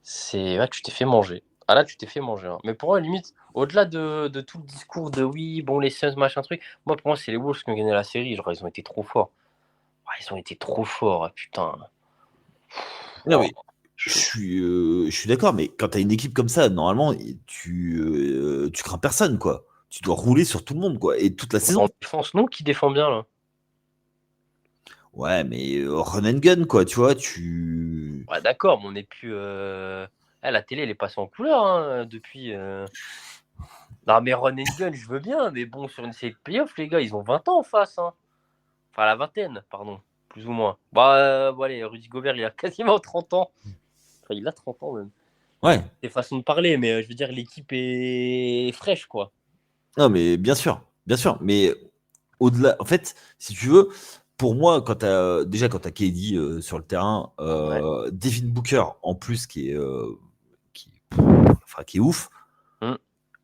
c'est ouais, tu t'es fait manger. Ah là, tu t'es fait manger, hein. Mais pour moi, limite, au-delà de tout le discours de: «Oui, bon, les Suns, machin truc», moi, pour moi, c'est les Wolves qui ont gagné la série. Genre, ils ont été trop forts. Ah, ils ont été trop forts, ah putain. Non, Waouh. mais Je suis d'accord, mais quand tu as une équipe comme ça, normalement, tu crains personne, quoi. Tu dois rouler sur tout le monde, quoi. Et toute la saison. En défense, non, qui défend bien là. Ouais, mais run and gun, quoi, tu vois, Ouais, d'accord, mais on n'est plus. La télé, elle est passée en couleur depuis. Non, mais Run and Gun, je veux bien, mais bon, sur une série de playoffs, les gars, ils ont 20 ans en face. Hein. Enfin, la vingtaine, pardon, plus ou moins. Bon, allez, Rudy Gobert, il a quasiment 30 ans. Enfin, il a 30 ans même. Ouais. C'est façon de parler, mais je veux dire, l'équipe est fraîche, quoi. Non, mais bien sûr, bien sûr. Mais au-delà, en fait, si tu veux, pour moi, déjà quand tu as KD sur le terrain, Ouais. Devin Booker en plus qui, qui est ouf,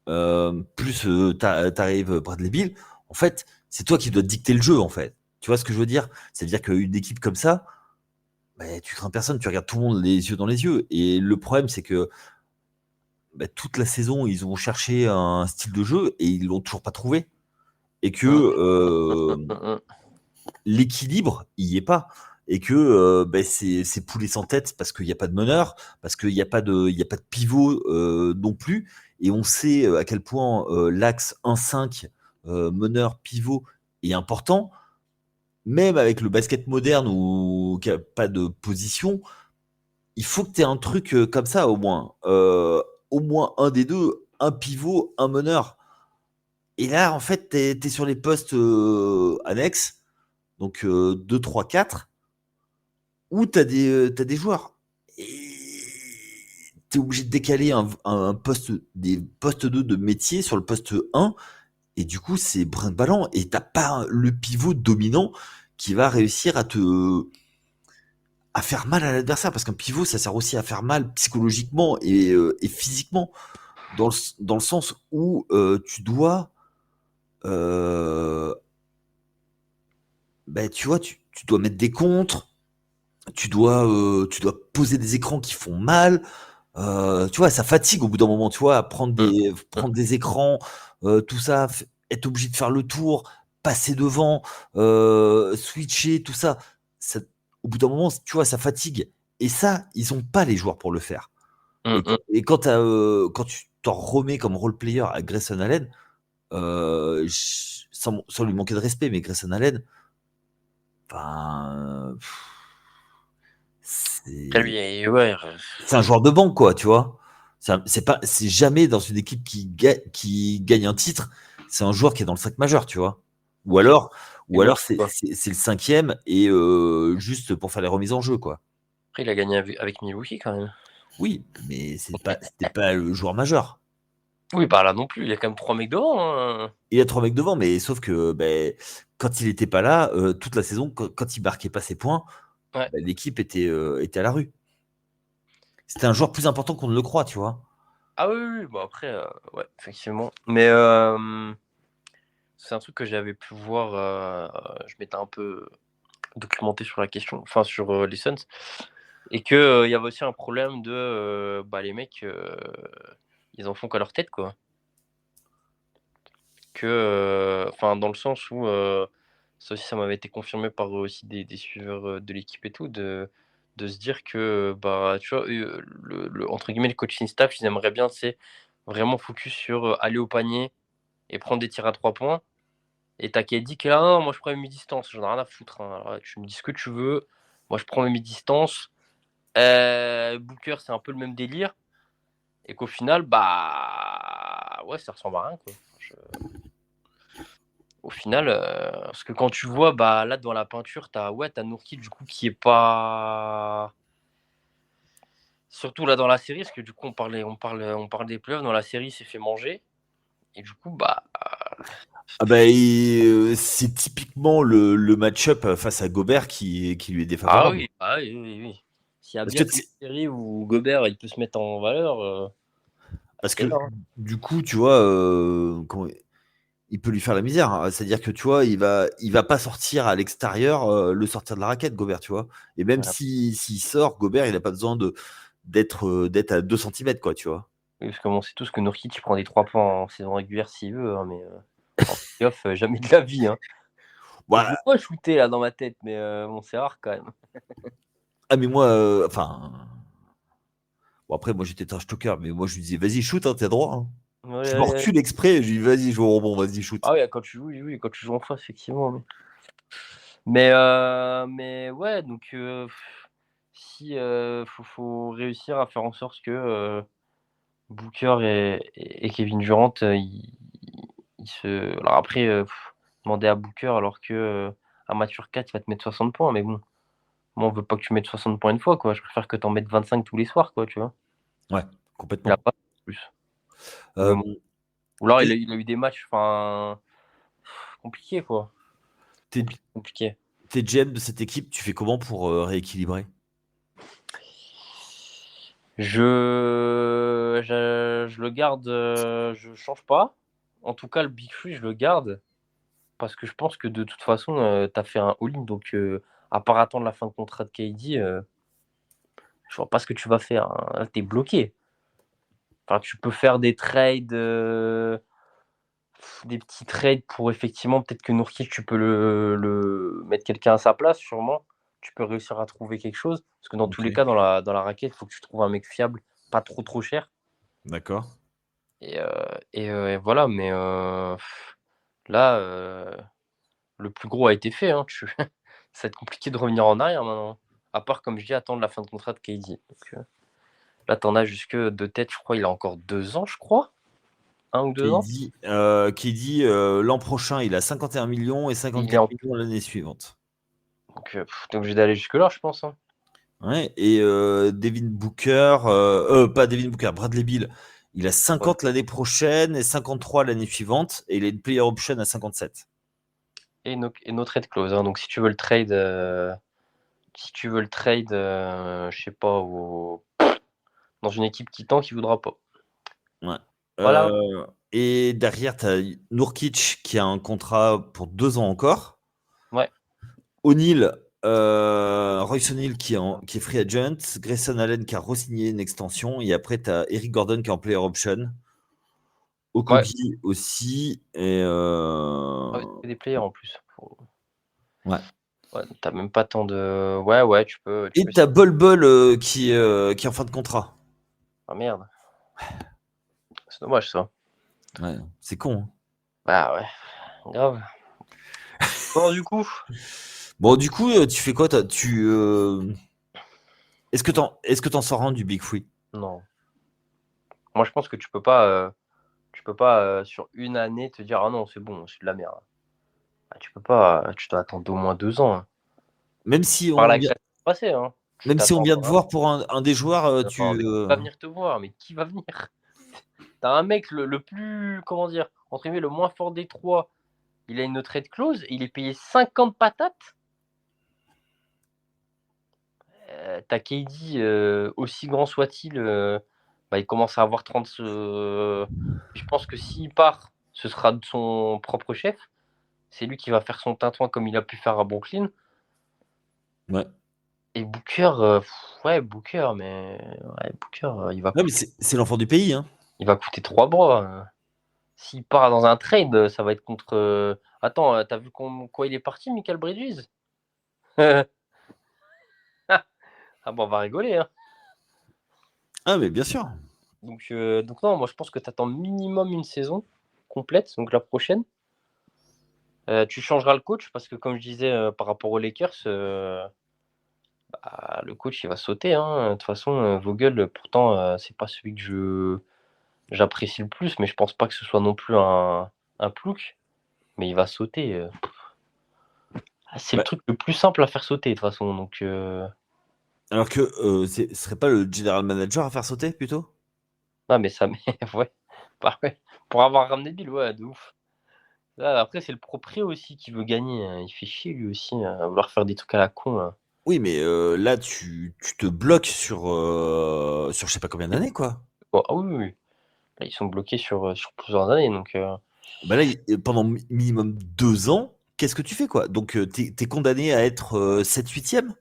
Mm. plus t'arrives Bradley Beal, en fait, c'est toi qui dois dicter le jeu, en fait. Tu vois ce que je veux dire? C'est-à-dire qu'une équipe comme ça, bah, tu crains personne, tu regardes tout le monde les yeux dans les yeux. Et le problème, c'est que bah, toute la saison, ils ont cherché un style de jeu et ils l'ont toujours pas trouvé. Et que l'équilibre, il y est pas. Et que bah, c'est poulet sans tête parce qu'il n'y a pas de meneur, parce qu'il n'y a pas de pivot non plus. Et on sait à quel point l'axe 1-5 meneur pivot est important. Même avec le basket moderne où il n'y a pas de position, il faut que tu aies un truc comme ça au moins. Au moins un des deux, un pivot, un meneur. Et là, en fait, tu es sur les postes annexes, donc 2, 3, 4, où t'as des joueurs. Et tu es obligé de décaler un poste, des postes 2 de métier sur le poste 1. Et du coup, c'est brinque-ballant. Et t'as pas le pivot dominant qui va réussir à faire mal à l'adversaire. Parce qu'un pivot, ça sert aussi à faire mal psychologiquement et physiquement. Dans le sens où tu dois. Ben, tu vois, tu dois mettre des contres, tu dois poser des écrans qui font mal. Tu vois, ça fatigue au bout d'un moment, tu vois, Mm. prendre des écrans, tout ça, être obligé de faire le tour, passer devant, switcher, tout ça, ça. Au bout d'un moment, tu vois, ça fatigue. Et ça, ils ont pas les joueurs pour le faire. Mm, mm. Et quand tu t'en remets comme role player à Grayson Allen, sans lui manquer de respect, mais Grayson Allen, enfin, c'est Ouais, c'est un joueur de banque, quoi, tu vois. C'est jamais dans une équipe qui gagne un titre, c'est un joueur qui est dans le 5 majeur, tu vois. Ou alors, et ou bon, alors quoi. c'est le cinquième et juste pour faire les remises en jeu, quoi. Après, il a gagné avec Milwaukee quand même. Oui, mais c'était pas le joueur majeur. Oui, bah là non plus, il y a quand même 3 mecs devant. Hein. Il y a 3 mecs devant, mais sauf que ben, quand il était pas là, toute la saison, quand il marquait pas ses points, Ouais. ben, l'équipe était à la rue. C'était un joueur plus important qu'on ne le croit, tu vois. Ah oui, oui, bon après, ouais, effectivement. Mais c'est un truc que j'avais pu voir, je m'étais un peu documenté sur la question, enfin sur les Suns, et que il y avait aussi un problème de, les mecs, ils en font qu'à leur tête, quoi. Que, enfin, dans le sens où, ça aussi, ça m'avait été confirmé par aussi des suiveurs de l'équipe et tout, de se dire que, tu vois, entre guillemets, le coaching staff, ils aimeraient bien, c'est vraiment focus sur aller au panier et prendre des tirs à 3 points. Et t'as dit que là, non, moi je prends mes mi-distance, j'en ai rien à foutre. Hein. Alors, tu me dis ce que tu veux, moi je prends mes mi-distances. Booker, c'est un peu le même délire. Et qu'au final, ouais, ça ressemble à rien. Quoi. Au final, parce que quand tu vois, là dans la peinture, t'as Nourkic du coup qui est pas. Surtout là dans la série, parce que du coup on parle des playoffs, dans la série il s'est fait manger. Et du coup, Ah bah, c'est typiquement le match-up face à Gobert qui lui est défavorable. oui, oui, oui. S'il y a Parce bien que, une série où Gobert il peut se mettre en valeur, parce c'est que là. Hein. du coup, tu vois, il peut lui faire la misère. Hein. C'est-à-dire que tu vois, il va pas sortir à l'extérieur, le sortir de la raquette, Gobert, tu vois. Et même Ouais. s'il sort, Gobert, il n'a pas besoin d'être à 2 centimètres, quoi, tu vois. Oui, parce qu'on sait tous que Nourkic prend des 3 points en saison régulière s'il veut, hein, mais en playoff, jamais de la vie. Hein. Je le Voilà. vois shooter là dans ma tête, mais bon, c'est rare quand même. Ah, mais moi, enfin. Bon, après, moi, j'étais trash talker, mais moi, je lui disais, vas-y, shoot, hein, t'as droit. Hein. Ouais, Je ouais, me ouais. recule exprès, je lui dis, vas-y, joue au rebond, vas-y, shoot. Ah oui, quand tu joues, oui, quand tu joues en face, effectivement. Mais ouais, donc si faut réussir à faire en sorte que Booker et Kevin Durant, ils se. Alors après, demander à Booker alors que un match sur 4, il va te mettre 60 points, mais bon, moi, on veut pas que tu mettes 60 points une fois, quoi. Je préfère que tu en mettes 25 tous les soirs, quoi, tu vois. Ouais, Il a complètement. pas plus. Mais Euh, bon. Ou alors, et il a eu des matchs, enfin, compliqués, quoi. t'es, Compliqué. t'es GM de cette équipe, tu fais comment pour rééquilibrer? Je le garde, je change pas. En tout cas, le Big Free, je le garde parce que je pense que de toute façon, tu as fait un all-in. Donc, à part attendre la fin de contrat de KD, je vois pas ce que tu vas faire. Hein. Là, tu es bloqué. Enfin, tu peux faire des trades, des petits trades pour effectivement, peut-être que Nourkic, tu peux le mettre quelqu'un à sa place, sûrement. Tu peux réussir à trouver quelque chose. Parce que dans tous Ok, les cas, dans la raquette, il faut que tu trouves un mec fiable, pas trop cher. d'accord. Et voilà, mais là, le plus gros a été fait. Hein. Ça va être compliqué de revenir en arrière maintenant. À part, comme je dis, attendre la fin de contrat de KD. Donc, là, t'en as jusque de tête, je crois, il a encore 2 ans, je crois. 1 ou 2 ans. L'an prochain, il a 51 millions et Et il est 54 en... millions l'année suivante. Donc, t'es obligé d'aller jusque-là, je pense. Hein. Ouais, et Devin Booker, pas Devin Booker, Bradley Beal, il a Ouais. 50 l'année prochaine et 53 l'année suivante, et il a une player option à 57. Et no trade clause. Hein. Donc, si tu veux le trade, je sais pas, dans une équipe qui tank, il voudra pas. Ouais. Voilà. Et derrière, tu as Nurkic qui a un contrat pour 2 ans encore. Ouais. O'Neal, Royce O'Neal qui est free agent. Grayson Allen qui a re-signé une extension. Et après, tu as Eric Gordon qui est en player option. Ouais. Okogie aussi. Et Ah ouais, c'est des players en plus. ouais. Ouais, t'as même pas tant de. Ouais, tu peux Et essayer. t'as Bol Bol qui est en fin de contrat. Ah merde, c'est dommage ça. Ouais, c'est con. Hein. Bah ouais, grave. Bon, du coup, Bon, du coup, tu fais quoi est-ce que t'en sors un du Big Free? non. Moi, je pense que tu peux pas sur une année te dire ah non, c'est bon, c'est de la merde. Ah, tu peux pas, tu dois attendre au moins 2 ans. Hein. Même si Par on là vient, que ça s'est passé, hein. Tu même si on t'attends vient de vraiment. voir pour un des joueurs, Non, mais qui va venir te voir? Mais qui va venir? T'as un mec le plus, comment dire, entre guillemets, le moins fort des trois. Il a une trade clause, il est payé 50 patates. T'as KD, aussi grand soit-il, bah, il commence à avoir 30. Je pense que s'il part, ce sera de son propre chef. C'est lui qui va faire son tintouin comme il a pu faire à Brooklyn. ouais. Et Booker, ouais, Booker, mais ouais, Booker, Ouais, mais c'est l'enfant du pays, hein. il va coûter 3 bras. S'il part dans un trade, ça va être contre. Attends, t'as vu quoi il est parti, Michael Bridges? Ah bon, on va rigoler. Hein. Ah, mais bien sûr. Donc non, moi je pense que tu attends minimum une saison complète, donc la prochaine. Tu changeras le coach parce que comme je disais par rapport aux Lakers, bah, le coach il va sauter. Hein. De toute façon, Vogel, pourtant, c'est pas celui que j'apprécie le plus, mais je pense pas que ce soit non plus un plouc. Mais il va sauter. C'est le Ouais. truc le plus simple à faire sauter de toute façon. Donc, Alors que ce serait pas le general manager à faire sauter plutôt? non, mais ça, ouais, bah ouais. Pour avoir ramené Bill, ouais, de ouf. Là, après, c'est le proprio aussi qui veut gagner. Hein. Il fait chier lui aussi à vouloir faire des trucs à la con. Hein. Oui, mais là, tu te bloques sur je sais pas combien d'années, quoi. Bon, ah oui, oui, oui. Là, ils sont bloqués sur plusieurs années. Donc, Bah là, pendant minimum 2 ans, qu'est-ce que tu fais, quoi? Donc, t'es condamné à être 7-8e?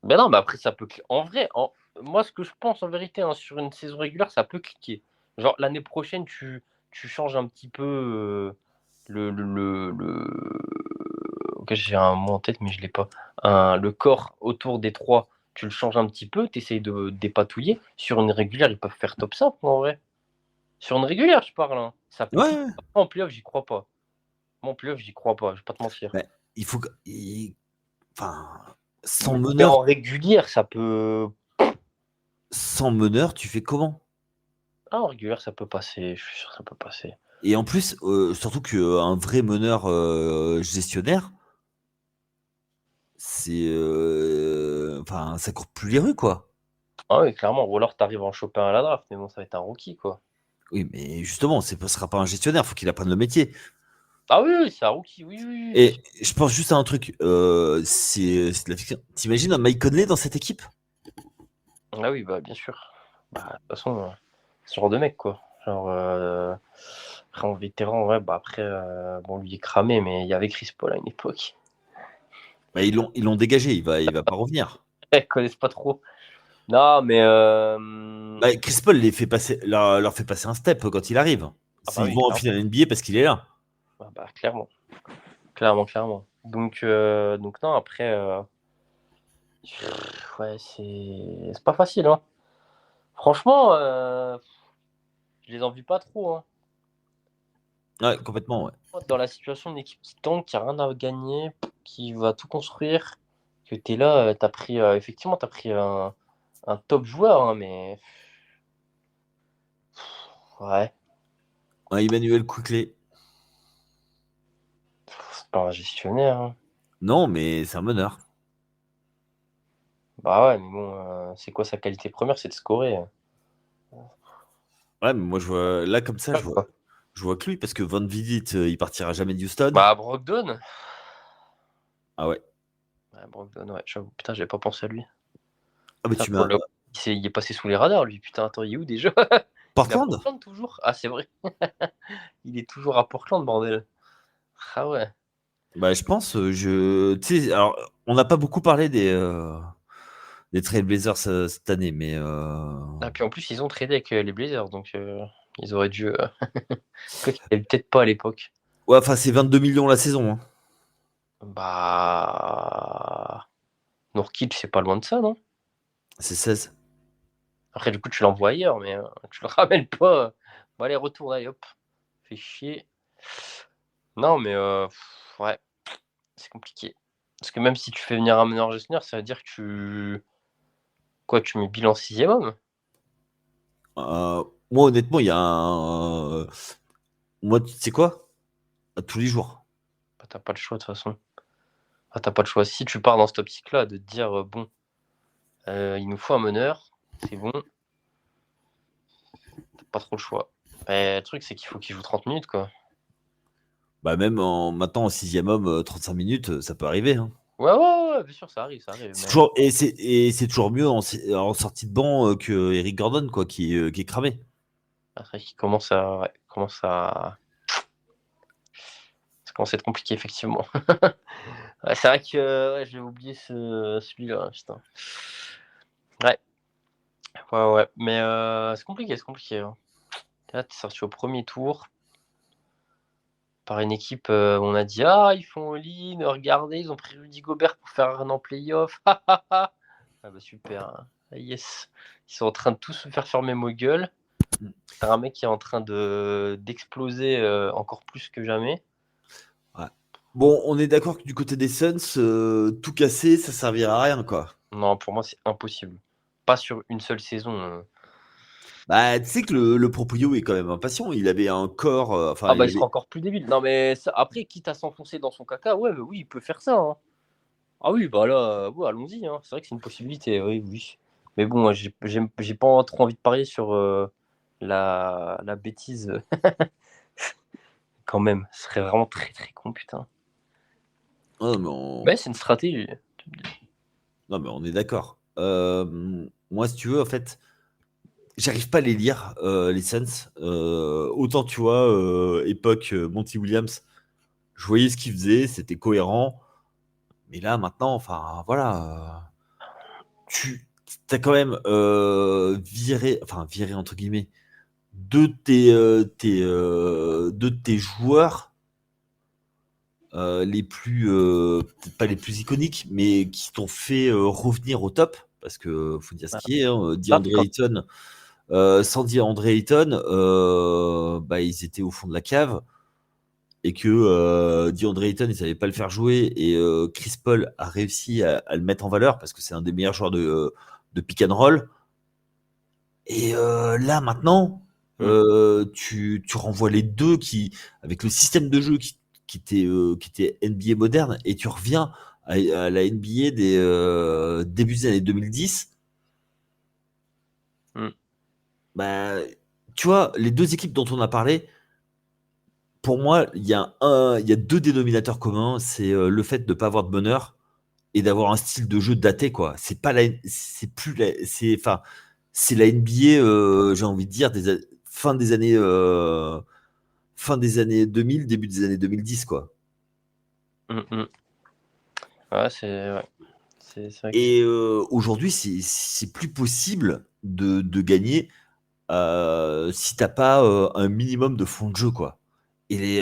ben non, mais après, ça peut. En vrai, moi, ce que je pense en vérité, hein, sur une saison régulière, ça peut cliquer. Genre, l'année prochaine, tu changes un petit peu Ok, j'ai un mot en tête, mais je l'ai pas. Le corps autour des trois. tu le changes un petit peu, tu essayes de dépatouiller. Sur une régulière, ils peuvent faire top 5 en vrai. Sur une régulière, je parle. Hein. Ça peut Ouais. en playoff, j'y crois pas. Moi, en playoff, j'y crois pas, je vais pas te mentir. Bah, il faut enfin, sans Mais meneur, en régulière, ça peut. tu fais comment? Ah, en régulière, ça peut passer. Je suis sûr que ça peut passer. Et en plus, surtout qu'un vrai meneur gestionnaire, enfin, ça court plus les rues, quoi. Ah oui, clairement. Ou alors, t'arrives à en choper un à la draft, mais bon, ça va être un rookie, quoi. Oui, mais justement, ce sera pas un gestionnaire, faut qu'il apprenne le métier. Ah oui, oui, c'est un rookie, oui, oui, oui, bien sûr. Et je pense juste à un truc, c'est de la fiction. T'imagines un Mike Conley dans cette équipe? Ah oui, bah, bien sûr. Bah, de toute façon, ce genre de mec, quoi. Genre, après, en vétéran, ouais, bah, après, bon, lui est cramé, mais il y avait Chris Paul à une époque. Bah, ils l'ont dégagé, il va pas revenir. Ils connaissent pas trop. Non, mais. Bah, Chris Paul leur fait passer un step quand il arrive. Ah bah Ils oui, vont en clairement. finale NBA parce qu'il est là. Ah bah, clairement. Clairement, clairement. Donc non, après, ouais, c'est pas facile, hein. Franchement, je les envie pas trop, hein. Ouais, complètement, ouais. Dans la situation d'une équipe qui tank, qui a rien à gagner, qui va tout construire, que t'es là, t'as pris, effectivement, t'as pris un top joueur, hein, mais ouais, Ouais, Emmanuel Quickley. c'est pas un gestionnaire, hein. Non, mais c'est un meneur. Bah ouais, mais bon, c'est quoi sa qualité première? C'est de scorer. Ouais, mais moi, là, comme ça, Ouais, quoi. je vois que lui, parce que Van Vliet, il partira jamais de Houston. Bah, Brogdon. Ah ouais. Ouais, Brogdon, ouais, j'avoue, putain, j'avais pas pensé à lui. Ah, mais Putain, tu pour m'as. le... il est passé sous les radars, lui. Putain, attends, il est où déjà? Il est à Portland? Portland toujours? Ah, c'est vrai. Il est toujours à Portland, bordel. Ah ouais. Bah, je pense, tu sais, alors, on n'a pas beaucoup parlé des Trailblazers cette année, mais. Ah, puis en plus, ils ont tradé avec les Blazers, donc ils auraient dû. Quoi qu'ils avaient peut-être pas à l'époque. Ouais, enfin, c'est 22 millions la saison, hein. Bah. Nourkic, c'est pas loin de ça, non? C'est 16. Après, du coup, tu l'envoies ailleurs, mais tu le ramènes pas. Bon, allez, retourne, allez, hop. Fais chier. Non, mais ouais, c'est compliqué. Parce que même si tu fais venir un meneur gestionnaire, ça veut dire que tu. Quoi, tu mets Bill en 6ème homme? Moi, honnêtement, il y a un. Moi, tu sais quoi? À tous les jours. Bah, t'as pas le choix de toute façon. Ah, t'as pas le choix. Si tu pars dans cette optique-là, de te dire, bon, il nous faut un meneur, c'est bon, t'as pas trop le choix. Mais le truc, c'est qu'il faut qu'il joue 30 minutes, quoi. Bah, même maintenant, en 6e homme, 35 minutes, ça peut arriver, hein. Ouais, ouais, ouais, bien sûr, ça arrive, ça arrive. C'est Mais toujours, et c'est toujours mieux en sortie de banc que Eric Gordon, quoi, qui est cramé. après, qu'il commence à. Ouais, ça commence à être compliqué, effectivement. Ouais, c'est vrai que ouais, j'ai oublié celui-là, putain. Ouais, ouais, ouais. Mais c'est compliqué, c'est compliqué. Hein. Là, t'es sorti au premier tour par une équipe, on a dit ah, ils font all-in, regardez, ils ont pris Rudy Gobert pour faire un en playoff. Ah bah super, hein. Yes. Ils sont en train de tous se faire fermer ma gueule. T'as un mec qui est en train d'exploser encore plus que jamais. Ouais. Bon, on est d'accord que du côté des Suns, tout casser, ça servira à rien, quoi. Non, pour moi, c'est impossible. Pas sur une seule saison. Bah, tu sais que le proprio est quand même impatient. Il avait un corps, Ah enfin, bah il il sera avait. encore plus débile. Non mais après, quitte à s'enfoncer dans son caca, ouais, mais oui, il peut faire ça. Hein. Ah oui, bah là, ouais, allons-y. Hein. C'est vrai que c'est une possibilité, oui, oui. Mais bon, moi, j'ai pas trop envie de parier sur la bêtise quand même. Ce serait vraiment très très con, putain. Oh, mais Ouais, c'est une stratégie. Non, mais on est d'accord. Moi, si tu veux, en fait, j'arrive pas à les lire, les Suns. Autant, tu vois, époque Monty Williams, je voyais ce qu'il faisait, c'était cohérent. Mais là, maintenant, enfin, voilà. Tu as quand même viré entre guillemets, deux de tes joueurs les plus, peut-être pas les plus iconiques, mais qui t'ont fait revenir au top. parce que faut dire ce Ah, qui est. Hein, ça, DeAndre quand- Ayton, sans DeAndre Ayton, ils étaient au fond de la cave et que DeAndre Ayton, il savait pas le faire jouer et Chris Paul a réussi à le mettre en valeur parce que c'est un des meilleurs joueurs de pick and roll. Et là maintenant, tu renvoies les deux avec le système de jeu qui était NBA moderne et tu reviens à la NBA des début des années 2010. Mm. Bah, tu vois, les deux équipes dont on a parlé, pour moi, il y a deux dénominateurs communs, c'est le fait de ne pas avoir de bonheur et d'avoir un style de jeu daté, quoi. C'est plus enfin, c'est la NBA, j'ai envie de dire, fin des années 2000, début des années 2010, quoi. Ouais, c'est vrai que Et aujourd'hui, c'est plus possible de gagner si t'as pas un minimum de fond de jeu, quoi. Et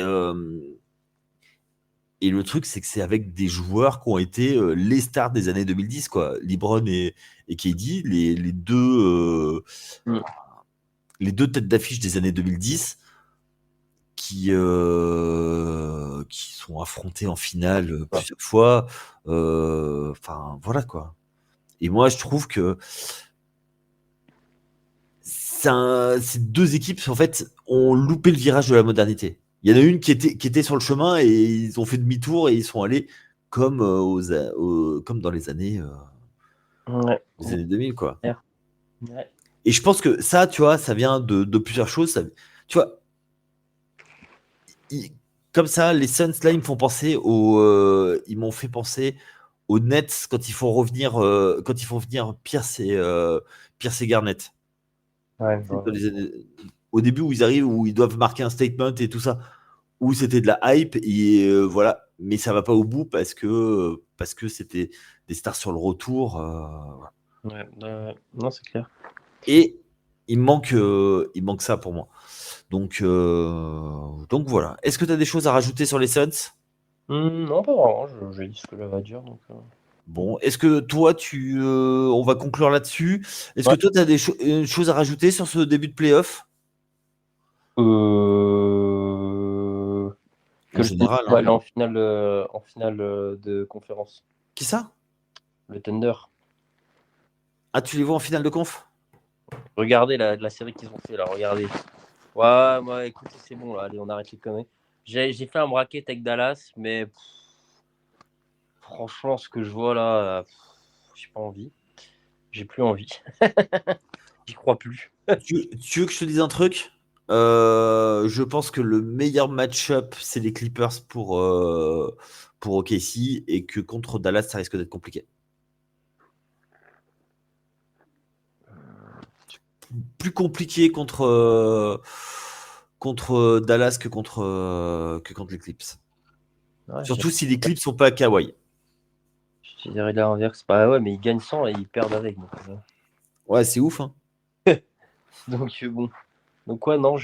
et le truc, c'est que c'est avec des joueurs qui ont été les stars des années 2010, quoi. LeBron et KD, Mm. les deux têtes d'affiche des années 2010 qui sont affrontés en finale plusieurs fois. Enfin, voilà, quoi. Et moi, je trouve que ces deux équipes, en fait, ont loupé le virage de la modernité. Il y en a une qui était sur le chemin et ils ont fait demi-tour et ils sont allés comme, comme dans Ouais. les années 2000, quoi. Ouais. Et je pense que ça, tu vois, ça vient de plusieurs choses. Tu vois, comme ça, les Suns, là, ils m'ont fait penser aux Nets quand ils font venir Pierce et Garnett. Ouais, Dans les au début où ils arrivent, où ils doivent marquer un statement et tout ça, où c'était de la hype et voilà, mais ça va pas au bout parce que c'était des stars sur le retour. Non, c'est clair. Et il manque ça pour moi. Donc voilà. Est-ce que tu as des choses à rajouter sur les Suns? Non, pas vraiment. J'ai dit ce que j'avais à dire. Donc, Bon, est-ce que toi, on va conclure là-dessus. Est-ce que ouais. toi, tu as des choses à rajouter sur ce début de playoff? Que En le Thunder général, va hein. aller en finale de conférence. Qui ça? Le Thunder. Ah, tu les vois en finale de conf? Regardez la série qu'ils ont fait là. Regardez. Ouais, moi, écoutez, c'est bon là. Allez, on arrête les conneries. J'ai fait un bracket avec Dallas, mais franchement, ce que je vois là, j'ai pas envie. J'ai plus envie. J'y crois plus. Tu veux que je te dise un truc? Je pense que le meilleur match-up, c'est les Clippers pour OKC et que contre Dallas, ça risque d'être compliqué. Plus compliqué contre Dallas que contre les Clips. Ouais, Surtout si les Clips sont pas à Kawhi. je dirais l'inverse. Bah ouais, mais ils gagnent sans et ils perdent avec. Ouais, c'est ouf, hein. Donc bon. Donc ouais, non,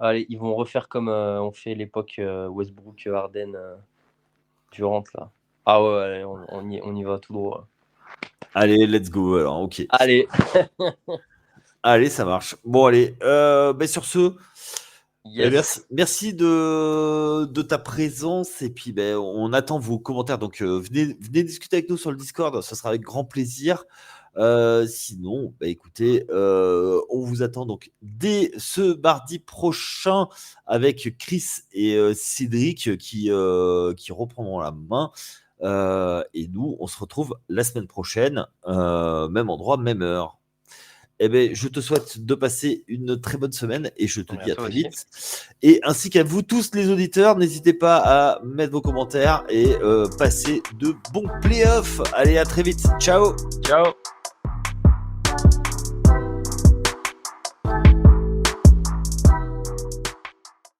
allez, ils vont refaire comme on fait l'époque Westbrook, Harden, Durant là. Ah ouais, allez, on y va tout droit. Allez, let's go alors, ok. Allez. Allez, ça marche. Bon, allez. Sur ce, Yes. merci de ta présence et puis on attend vos commentaires. Donc venez discuter avec nous sur le Discord, ça sera avec grand plaisir. Sinon, écoutez, on vous attend donc dès ce mardi prochain avec Chris et Cédric qui reprendront la main. Et nous, on se retrouve la semaine prochaine, même endroit, même heure. Je te souhaite de passer une très bonne semaine et je te dis à très vite. Et ainsi qu'à vous tous les auditeurs, n'hésitez pas à mettre vos commentaires et passer de bons playoffs. Allez, à très vite. Ciao. Ciao.